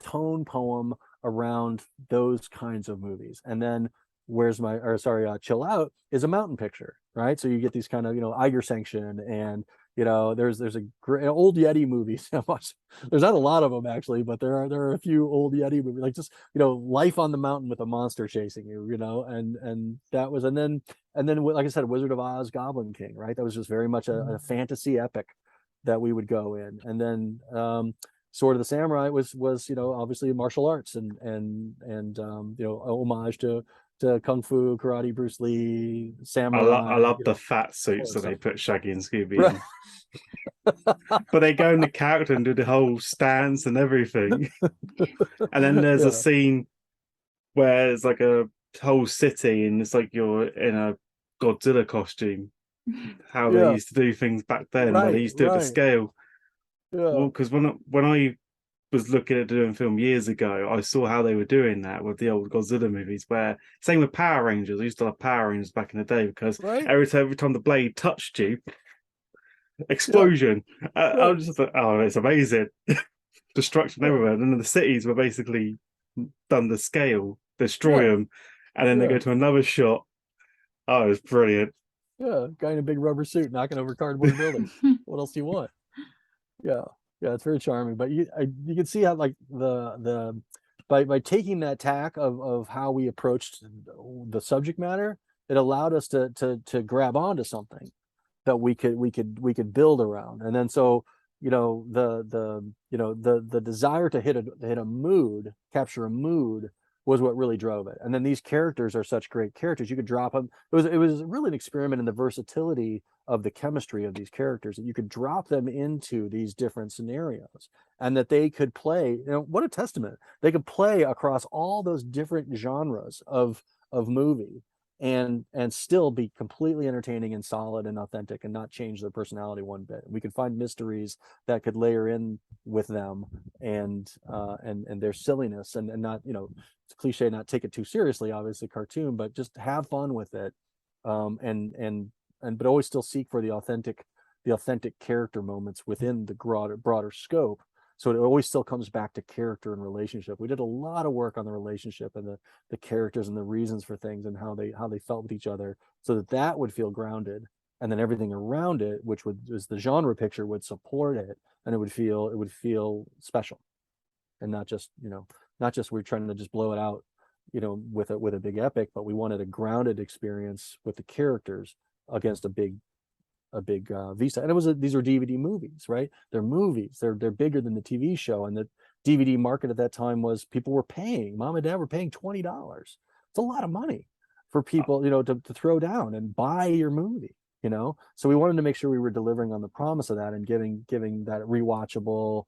tone poem around those kinds of movies. And then Chill Out is a mountain picture, right? So you get these kind of, Eiger Sanction and There's a great old Yeti movies. There's not a lot of them actually, but there are a few old Yeti movies, like just life on the mountain with a monster chasing you, and that was, and then like I said, Wizard of Oz, Goblin King, right? That was just very much a fantasy epic that we would go in, and then Sword of the Samurai was obviously martial arts and homage to Kung Fu, karate, Bruce Lee, samurai. I love the fat suits that they put Shaggy and Scooby Right. in. But they go into character and do the whole stance and everything. And then there's a scene where it's like a whole city and it's like you're in a Godzilla costume. How they used to do things back then, when they used to do it to scale. Well, because when I was looking at doing film years ago, I saw how they were doing that with the old Godzilla movies, where same with Power Rangers. I used to love Power Rangers back in the day because every time the blade touched you, explosion. I was just like, oh, it's amazing. Destruction everywhere. And then the cities were basically done to scale, destroy them, and then they go to another shot. Oh, it was brilliant. Yeah, guy in a big rubber suit knocking over cardboard buildings. What else do you want? Yeah, it's very charming. But you can see how like by taking that tack of how we approached the subject matter, it allowed us to grab onto something that we could build around. And then so the desire to hit a mood, capture a mood, was what really drove it. And then these characters are such great characters. You could drop them. It was really an experiment in the versatility of the chemistry of these characters, that you could drop them into these different scenarios and that they could play, what a testament. They could play across all those different genres of movie and still be completely entertaining and solid and authentic and not change their personality one bit. We could find mysteries that could layer in with them and their silliness and not, it's cliche, not take it too seriously, obviously cartoon, but just have fun with it. But always still seek for the authentic character moments within the broader scope. So it always still comes back to character and relationship. We did a lot of work on the relationship and the characters and the reasons for things and how they felt with each other, so that would feel grounded, and then everything around it, which was the genre picture, would support it, and it would feel special, and not just we're trying to just blow it out, with a big epic, but we wanted a grounded experience with the characters against a big vista. And these are DVD movies, right? They're movies. They're bigger than the TV show. And the DVD market at that time was, people were paying, mom and dad were paying $20. It's a lot of money for people, to throw down and buy your movie, So we wanted to make sure we were delivering on the promise of that and giving that rewatchable,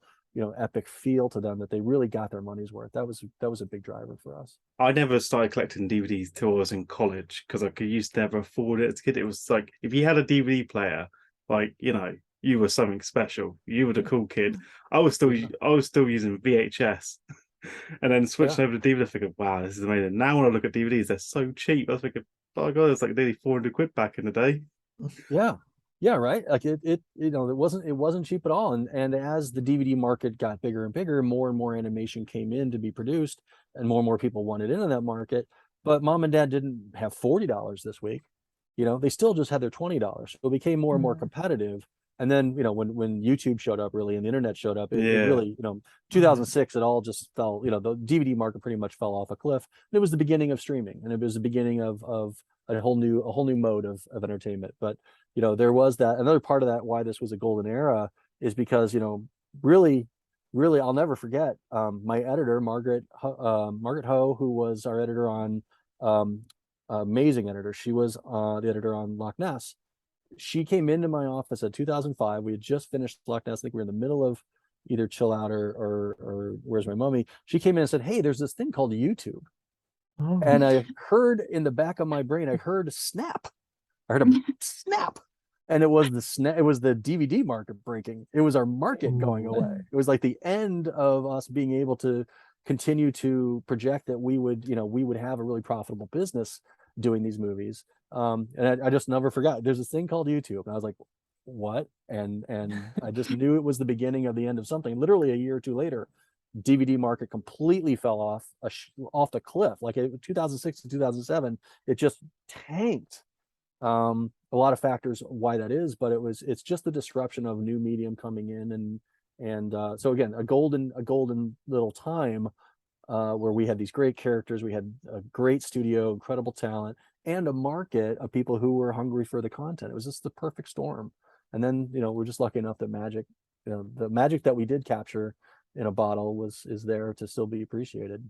epic feel to them, that they really got their money's worth. That was a big driver for us. I never started collecting DVDs till I was in college, because I used to never afford it as a kid. It was like, if you had a DVD player, like, you were something special. You were the cool kid. I was still using VHS, and then switching over to DVD. Thinking, wow, this is amazing. Now when I look at DVDs, they're so cheap. I was thinking, oh god, it's like nearly 400 quid back in the day. Yeah, right. Like it wasn't cheap at all. And as the DVD market got bigger and bigger, more and more animation came in to be produced, and more people wanted into that market. But mom and dad didn't have $40 this week. They still just had their $20. So it became more and more competitive. And then, when YouTube showed up, really, and the internet showed up, it really, 2006, it all just fell, the DVD market pretty much fell off a cliff. And it was the beginning of streaming, and it was the beginning of a whole new mode of entertainment. But there was that. Another part of that, why this was a golden era, is because really I'll never forget my editor, Margaret Ho, who was our editor on amazing editor. She was the editor on Loch Ness. She came into my office in 2005. We had just finished Loch Ness. I think we were in the middle of either Chill Out or Where's My Mummy. She came in and said, "Hey, there's this thing called YouTube." Oh. And I heard in the back of my brain, I heard a snap. I heard a snap. And it was the DVD market breaking. It was our market going away. It was like the end of us being able to continue to project that we would have a really profitable business doing these movies. And I just never forgot. There's this thing called YouTube. And I was like, what? And I just knew it was the beginning of the end of something. Literally a year or two later, DVD market completely fell off the cliff. Like 2006 to 2007, it just tanked. But a lot of factors why that is, but it's just the disruption of new medium coming in, and so again, a golden little time where we had these great characters, we had a great studio, incredible talent, and a market of people who were hungry for the content. It was just the perfect storm. And then, we're just lucky enough that magic, the magic that we did capture in a bottle is there to still be appreciated.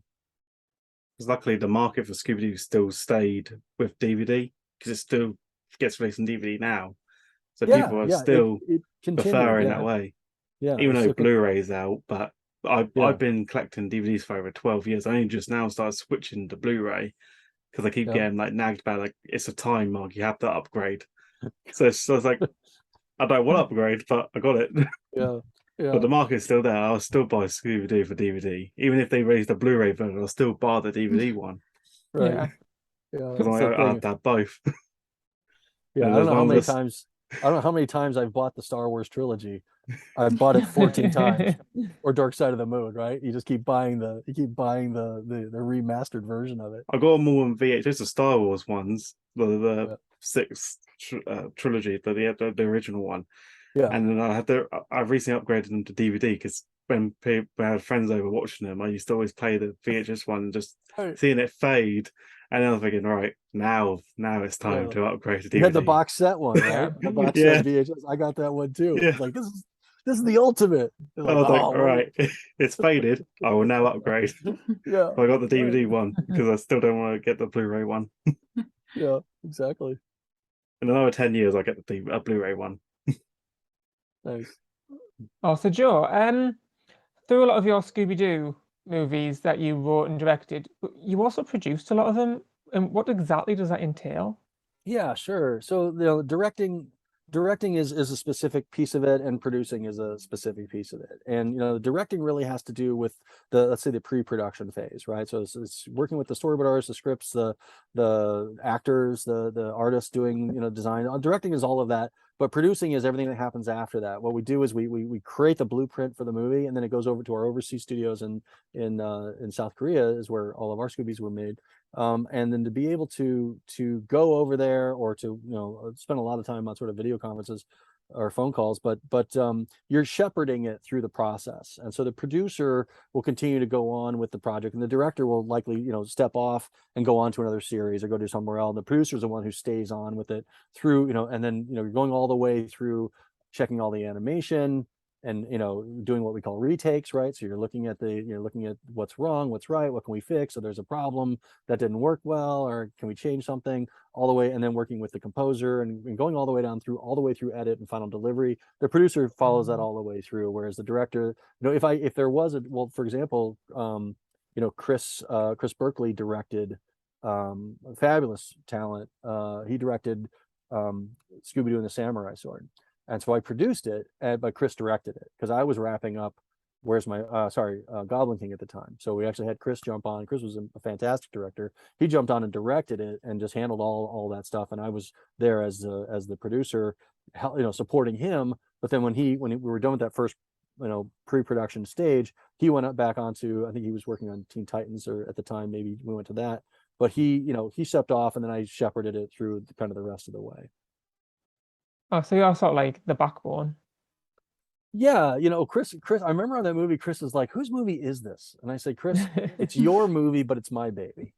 Because luckily the market for Scooby Doo still stayed with DVD, because it still gets released on DVD now. So people are still it preferring that way. Yeah. Even though so Blu-ray's out, but Yeah. I've been collecting DVDs for over 12 years. I only just now started switching to Blu-ray because I keep getting like nagged about like it's a time, Mark, you have to upgrade. So it's like I don't want to upgrade, but I got it. Yeah. But the market's still there. I'll still buy Scooby Doo for DVD. Even if they raise the Blu-ray version, I'll still buy the DVD one. Right. Yeah. Yeah. Because I have to have both. Yeah, And I don't know how many there's one times. I don't know how many times I've bought the Star Wars trilogy. I've bought it 14 times, or Dark Side of the Moon, right? You just keep buying the remastered version of it. I got them all on VHS, the Star Wars ones, the six trilogy, the original one. Yeah. And then I recently upgraded them to DVD because when I had friends over watching them, I used to always play the VHS one and just seeing it fade. And then I was thinking, right, now it's time to upgrade to DVD. You had the box set one, right? The box set VHS. I got that one too. Yeah. Like this is the ultimate. Like, I was like, all right, it's faded. I will now upgrade. Yeah. I got the DVD one because I still don't want to get the Blu-ray one. Yeah, exactly. In another 10 years, I get the Blu-ray one. Nice. Oh, so Joe, through a lot of your Scooby Doo movies that you wrote and directed, you also produced a lot of them. And what exactly does that entail? Yeah, sure. So directing is a specific piece of it, and producing is a specific piece of it. And directing really has to do with let's say the pre-production phase, right? So it's working with the storyboard artists, the scripts, the actors, the artists doing design. Directing is all of that, but producing is everything that happens after that. What we do is we create the blueprint for the movie, and then it goes over to our overseas studios in South Korea, is where all of our Scoobies were made. And then to be able to go over there, or to spend a lot of time on sort of video conferences or phone calls, but you're shepherding it through the process. And so the producer will continue to go on with the project, and the director will likely step off and go on to another series or go to somewhere else. And the producer is the one who stays on with it through, and then you're going all the way through checking all the animation, and doing what we call retakes, right? So you're looking at what's wrong, what's right, what can we fix? So there's a problem that didn't work well, or can we change something, all the way, and then working with the composer and going all the way down through edit and final delivery. The producer follows that all the way through, whereas the director, if there was for example, Chris Berkeley directed fabulous talent. He directed Scooby Doo and the Samurai Sword. And so I produced it, but Chris directed it, because I was wrapping up Goblin King at the time. So we actually had Chris jump on. Chris was a fantastic director. He jumped on and directed it and just handled all that stuff. And I was there as the producer, supporting him. But then when we were done with that first pre-production stage, he went back onto, I think he was working on Teen Titans, or at the time maybe we went to that. But he stepped off, and then I shepherded it through kind of the rest of the way. Oh, so you're sort of like the backbone. Yeah, Chris, I remember on that movie, Chris was like, whose movie is this? And I said, Chris, it's your movie, but it's my baby.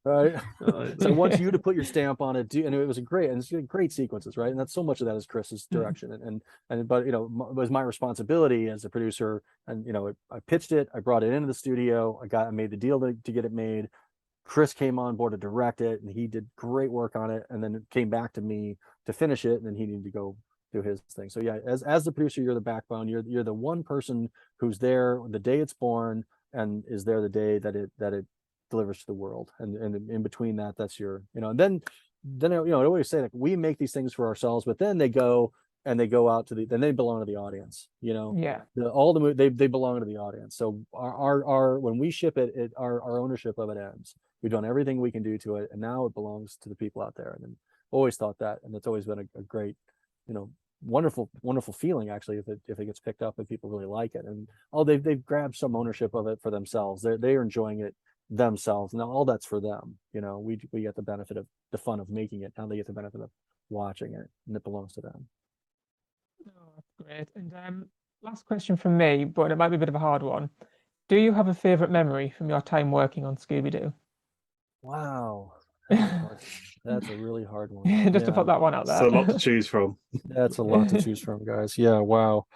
Right? So I want you to put your stamp on it. And it was great sequences, right? And that's so much of that is Chris's direction. But it was my responsibility as a producer. And I pitched it, I brought it into the studio, I made the deal to get it made. Chris came on board to direct it, and he did great work on it, and then it came back to me to finish it, and then he needed to go do his thing. So yeah, as the producer, you're the backbone. You're the one person who's there the day it's born, and is there the day that it delivers to the world. And in between that, that's your and then I always say, like, we make these things for ourselves, but then they go out to then they belong to the audience. Yeah. They belong to the audience. So our when we ship it, our ownership of it ends. We've done everything we can do to it, and now it belongs to the people out there. And then always thought that, and it's always been a great, wonderful feeling, actually, if it gets picked up and people really like it, and they've grabbed some ownership of it for themselves. They're enjoying it, themselves. Now all that's for them. We get the benefit of the fun of making it. Now they get the benefit of watching it, and it belongs to them. Oh, that's great. And last question from me, but it might be a bit of a hard one. Do you have a favorite memory from your time working on Scooby Doo? Wow, that's a really hard one. Just to put that one out So a lot to there. choose from. That's a lot to choose from, guys. Yeah, wow.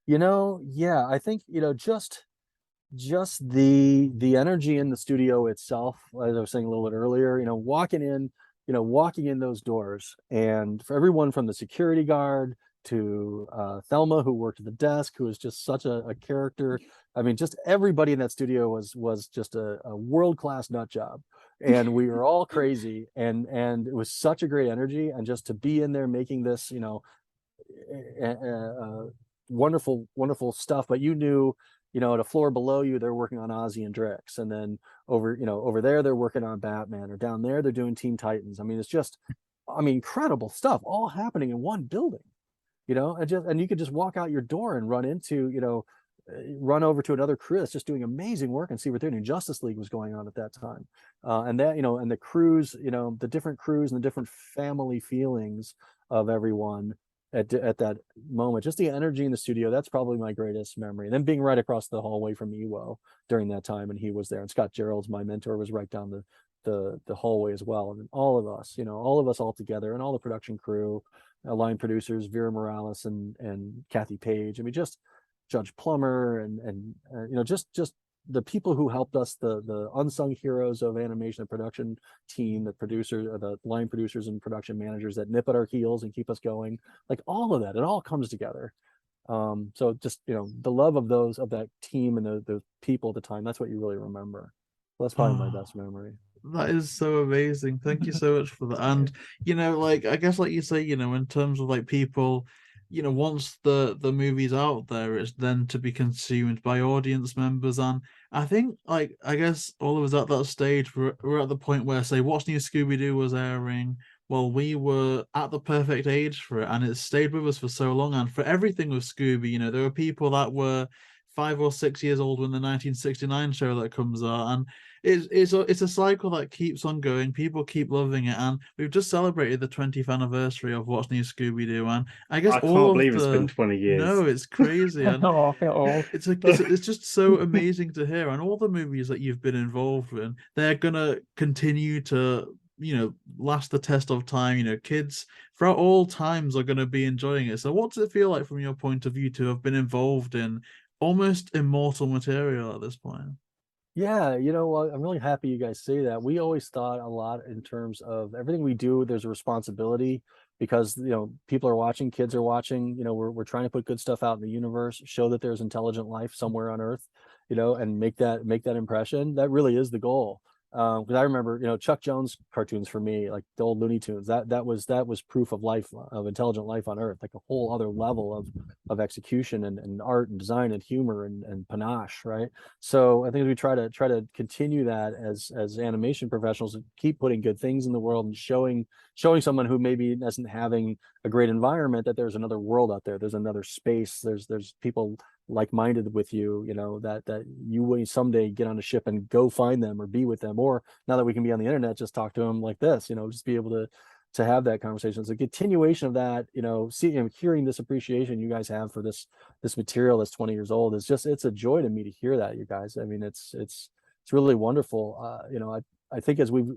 Yeah, I think, just the energy in the studio itself, as I was saying a little bit earlier, walking in those doors, and for everyone from the security guard to Thelma, who worked at the desk, who was just such a character. I mean, just everybody in that studio was just a world-class nut job, and we were all crazy, and it was such a great energy, and just to be in there making this, wonderful stuff. But the floor below you, they're working on Ozzy and Drix, and then over there they're working on Batman, or down there they're doing Teen Titans. I mean, it's just, incredible stuff all happening in one building, and you could just walk out your door and run over to another crew that's just doing amazing work and see what they're doing. Justice League was going on at that time, and the crews, the different crews and the different family feelings of everyone at that moment. Just the energy in the studio, that's probably my greatest memory. And then being right across the hallway from Ewo during that time, and he was there, and Scott Gerald's, my mentor, was right down the hallway as well. And all of us all together, and all the production crew, line producers, Vera Morales and Kathy Page. I mean, just Judge Plummer, and just the people who helped us, the unsung heroes of animation and production team, the line producers and production managers that nip at our heels and keep us going, like all of that, it all comes together. So just, the love of that team and the people at the time, that's what you really remember. So that's probably my best memory. That is so amazing. Thank you so much for that. And I guess, like you say, in terms of like people, once the movie's out there, it's then to be consumed by audience members. And I think, like, I guess all of us at that stage, we're at the point where, say, What's New Scooby Doo was airing. Well, we were at the perfect age for it, and it stayed with us for so long. And for everything with Scooby, there were people that were 5 or 6 years old when the 1969 show that comes out, and it's a cycle that keeps on going. People keep loving it, and we've just celebrated the 20th anniversary of What's New Scooby Doo, and I guess I all can't of believe the it's been 20 years. No, it's crazy, and Oh, I feel old. it's just so amazing to hear. And all the movies that you've been involved in, they're gonna continue to last the test of time. Kids throughout all times are going to be enjoying it. So what does it feel like from your point of view to have been involved in almost immortal material at this point? Yeah, I'm really happy you guys say that. We always thought a lot in terms of everything we do, there's a responsibility, because people are watching, kids are watching. We're trying to put good stuff out in the universe, show that there's intelligent life somewhere on Earth, and make that impression. That really is the goal. Because I remember, Chuck Jones cartoons, for me, like the old Looney Tunes, that was proof of life, of intelligent life on Earth, like a whole other level of execution and art and design and humor and panache, right? So I think we try to continue that as animation professionals, and keep putting good things in the world, and showing someone who maybe isn't having a great environment that there's another world out there, there's another space, there's people like-minded with you, that you will someday get on a ship and go find them or be with them, or now that we can be on the internet, just talk to them like this, just be able to have that conversation. It's a continuation of that, hearing this appreciation you guys have for this material that's 20 years old is just, it's a joy to me to hear that, you guys. I mean, it's really wonderful. I think as we've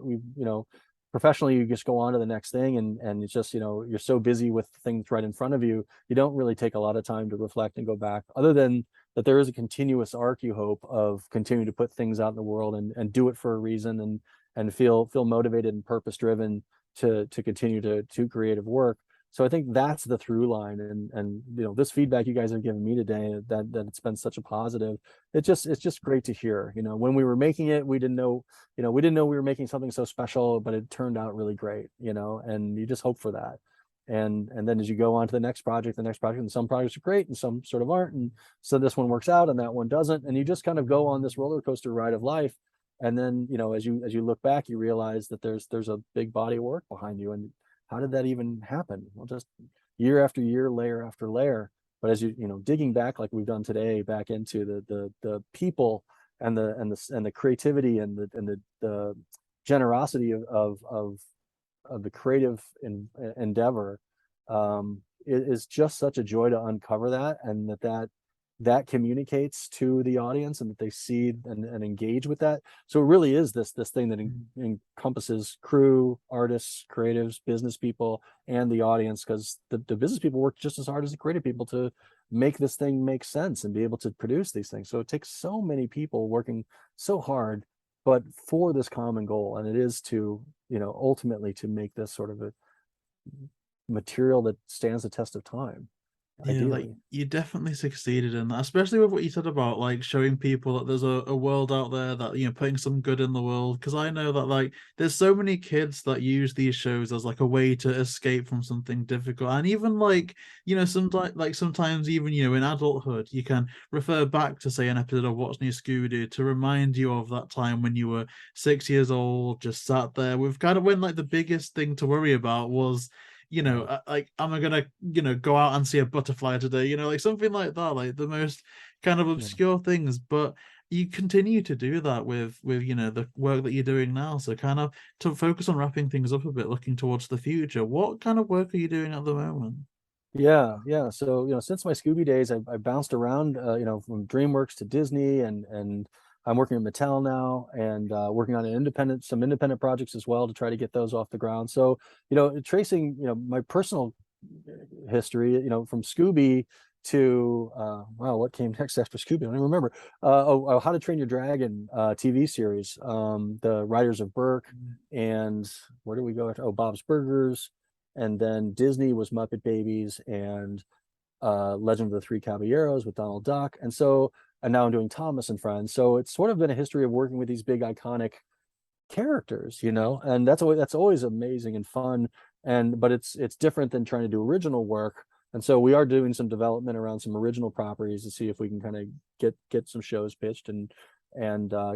professionally, you just go on to the next thing, and it's just, you're so busy with things right in front of you, you don't really take a lot of time to reflect and go back, other than that there is a continuous arc, you hope, of continuing to put things out in the world and do it for a reason, and feel motivated and purpose driven to continue to creative work. So I think that's the through line, and this feedback you guys have given me today, that it's been such a positive. It's just great to hear. When we were making it, we didn't know we were making something so special, but it turned out really great. And you just hope for that. And then as you go on to the next project, and some projects are great and some sort of aren't, and so this one works out and that one doesn't, and you just kind of go on this roller coaster ride of life. And then as you look back, you realize that there's a big body of work behind you, and how did that even happen? Well, just year after year, layer after layer. But as digging back, like we've done today, back into the people the creativity and the generosity of the creative endeavor is just such a joy to uncover that, and that communicates to the audience, and that they see and engage with that. So it really is this thing that encompasses crew, artists, creatives, business people, and the audience, because the business people work just as hard as the creative people to make this thing make sense and be able to produce these things. So it takes so many people working so hard, but for this common goal, and it is to, ultimately to make this sort of a material that stands the test of time. Yeah, like Ideally. you definitely succeeded in that, especially with what you said about like showing people that there's a world out there that putting some good in the world. Because I know that like there's so many kids that use these shows as like a way to escape from something difficult, and even like sometimes even in adulthood you can refer back to say an episode of What's New Scooby Doo to remind you of that time when you were 6 years old, just sat there with kind of when like the biggest thing to worry about was like, am I gonna, go out and see a butterfly today? Like something like that, like the most kind of obscure things. But you continue to do that with the work that you're doing now. So kind of to focus on wrapping things up a bit, looking towards the future. What kind of work are you doing at the moment? Yeah. So, since my Scooby days, I bounced around, from DreamWorks to Disney, and I'm working at Mattel now, and working on some independent projects as well to try to get those off the ground. So, tracing, my personal history, from Scooby to wow, what came next after Scooby? I don't even remember. How to Train Your Dragon TV series, the Riders of Berk, and where do we go? Bob's Burgers, and then Disney was Muppet Babies and Legend of the Three Caballeros with Donald Duck, and now I'm doing Thomas and Friends. So it's sort of been a history of working with these big iconic characters, and that's always amazing and fun. But it's different than trying to do original work. And so we are doing some development around some original properties to see if we can kind of get some shows pitched and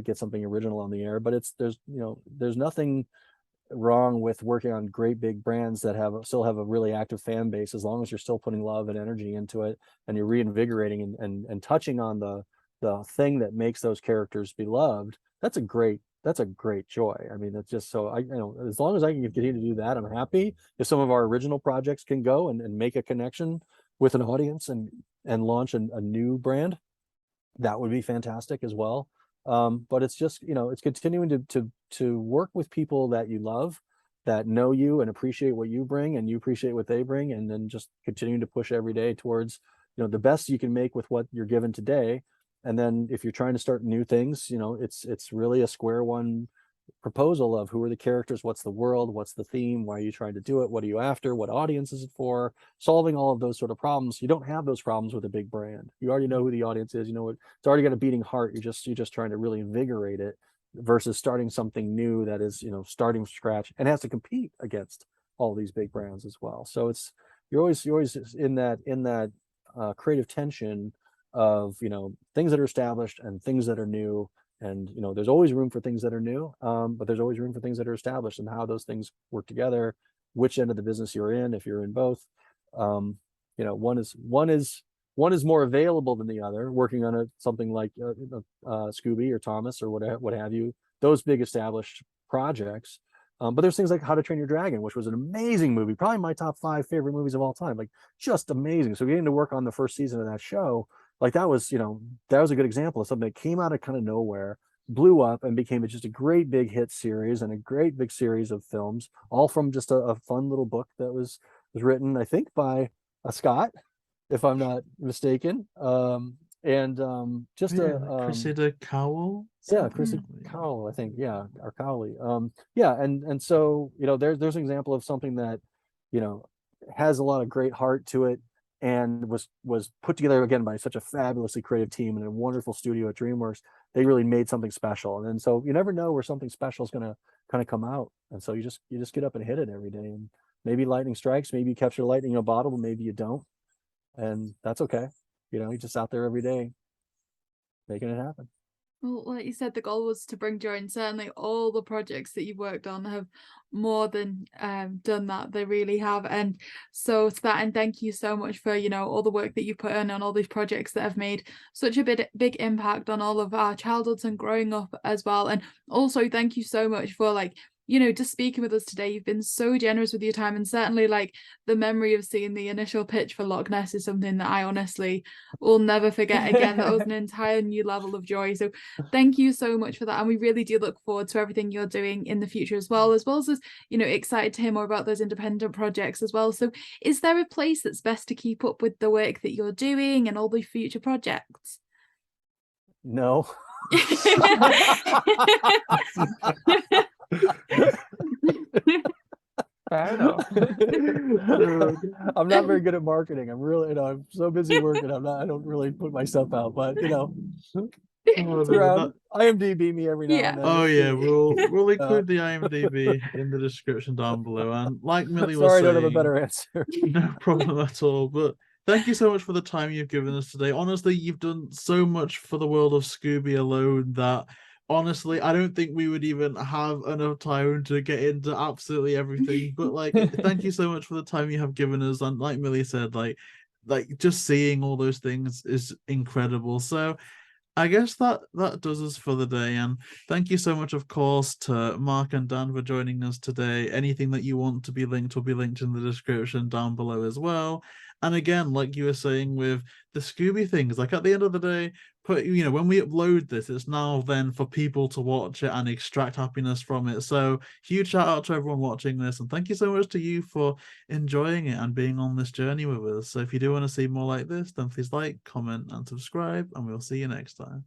get something original on the air. But there's nothing wrong with working on great big brands that still have a really active fan base, as long as you're still putting love and energy into it, and you're reinvigorating and touching on the thing that makes those characters beloved. That's a great joy. I mean, it's just so as long as I can continue to do that, I'm happy. If some of our original projects can go and make a connection with an audience and launch a new brand, that would be fantastic as well. But it's just, it's continuing to work with people that you love, that know you and appreciate what you bring, and you appreciate what they bring, and then just continuing to push every day towards, the best you can make with what you're given today. And then if you're trying to start new things, it's really a square one proposal of who are the characters, what's the world, what's the theme, why are you trying to do it, what are you after, what audience is it for, solving all of those sort of problems. You don't have those problems with a big brand. You already know who the audience is, it's already got a beating heart. You're just trying to really invigorate it, versus starting something new that is, starting from scratch and has to compete against all these big brands as well. So you're always in that creative tension of, things that are established and things that are new. And there's always room for things that are new, but there's always room for things that are established, and how those things work together, which end of the business you're in, if you're in both. One is more available than the other. Working on something like Scooby or Thomas or what have you, those big established projects. But there's things like How to Train Your Dragon, which was an amazing movie, probably my top 5 favorite movies of all time, like just amazing. So getting to work on the first season of that show, like that was a good example of something that came out of kind of nowhere, blew up, and became just a great big hit series and a great big series of films, all from just a fun little book that was written, I think, by a Scot, if I'm not mistaken. Cressida Cowell. Yeah, Chrissy Cowell, I think. Yeah, our Cowley. And so there's an example of something that has a lot of great heart to it, and was put together again by such a fabulously creative team and a wonderful studio at DreamWorks. They really made something special, and then so you never know where something special is going to kind of come out, and so you just get up and hit it every day, and maybe lightning strikes, maybe you capture lightning in a bottle, but maybe you don't, and that's okay. You're just out there every day making it happen. Well, like you said, the goal was to bring joy, and certainly all the projects that you've worked on have more than done that. They really have. And so to that, and thank you so much for, all the work that you put in on all these projects that have made such a big impact on all of our childhoods and growing up as well. And also thank you so much for just speaking with us today. You've been so generous with your time, and certainly the memory of seeing the initial pitch for Loch Ness is something that I honestly will never forget again. That was an entire new level of joy. So thank you so much for that, and we really do look forward to everything you're doing in the future as well as excited to hear more about those independent projects as well. So is there a place that's best to keep up with the work that you're doing and all the future projects? No. Fair enough. I'm not very good at marketing. I'm really, I'm so busy working. I don't really put myself out, but it's around. IMDb me every now and then. Oh yeah, we'll include Uh, the IMDb in the description down below. And like Millie was sorry, I saying, don't have a better answer. no problem at all. But thank you so much for the time you've given us today. Honestly, you've done so much for the world of Scooby alone that honestly, I don't think we would even have enough time to get into absolutely everything. But thank you so much for the time you have given us. And like Millie said, like just seeing all those things is incredible. So I guess that does us for the day. And thank you so much, of course, to Mark and Dan for joining us today. Anything that you want to be linked will be linked in the description down below as well. And again, like you were saying with the Scooby things, at the end of the day, when we upload this, it's now then for people to watch it and extract happiness from it. So huge shout out to everyone watching this, and thank you so much to you for enjoying it and being on this journey with us. So if you do want to see more like this, then please like, comment, and subscribe, and we'll see you next time.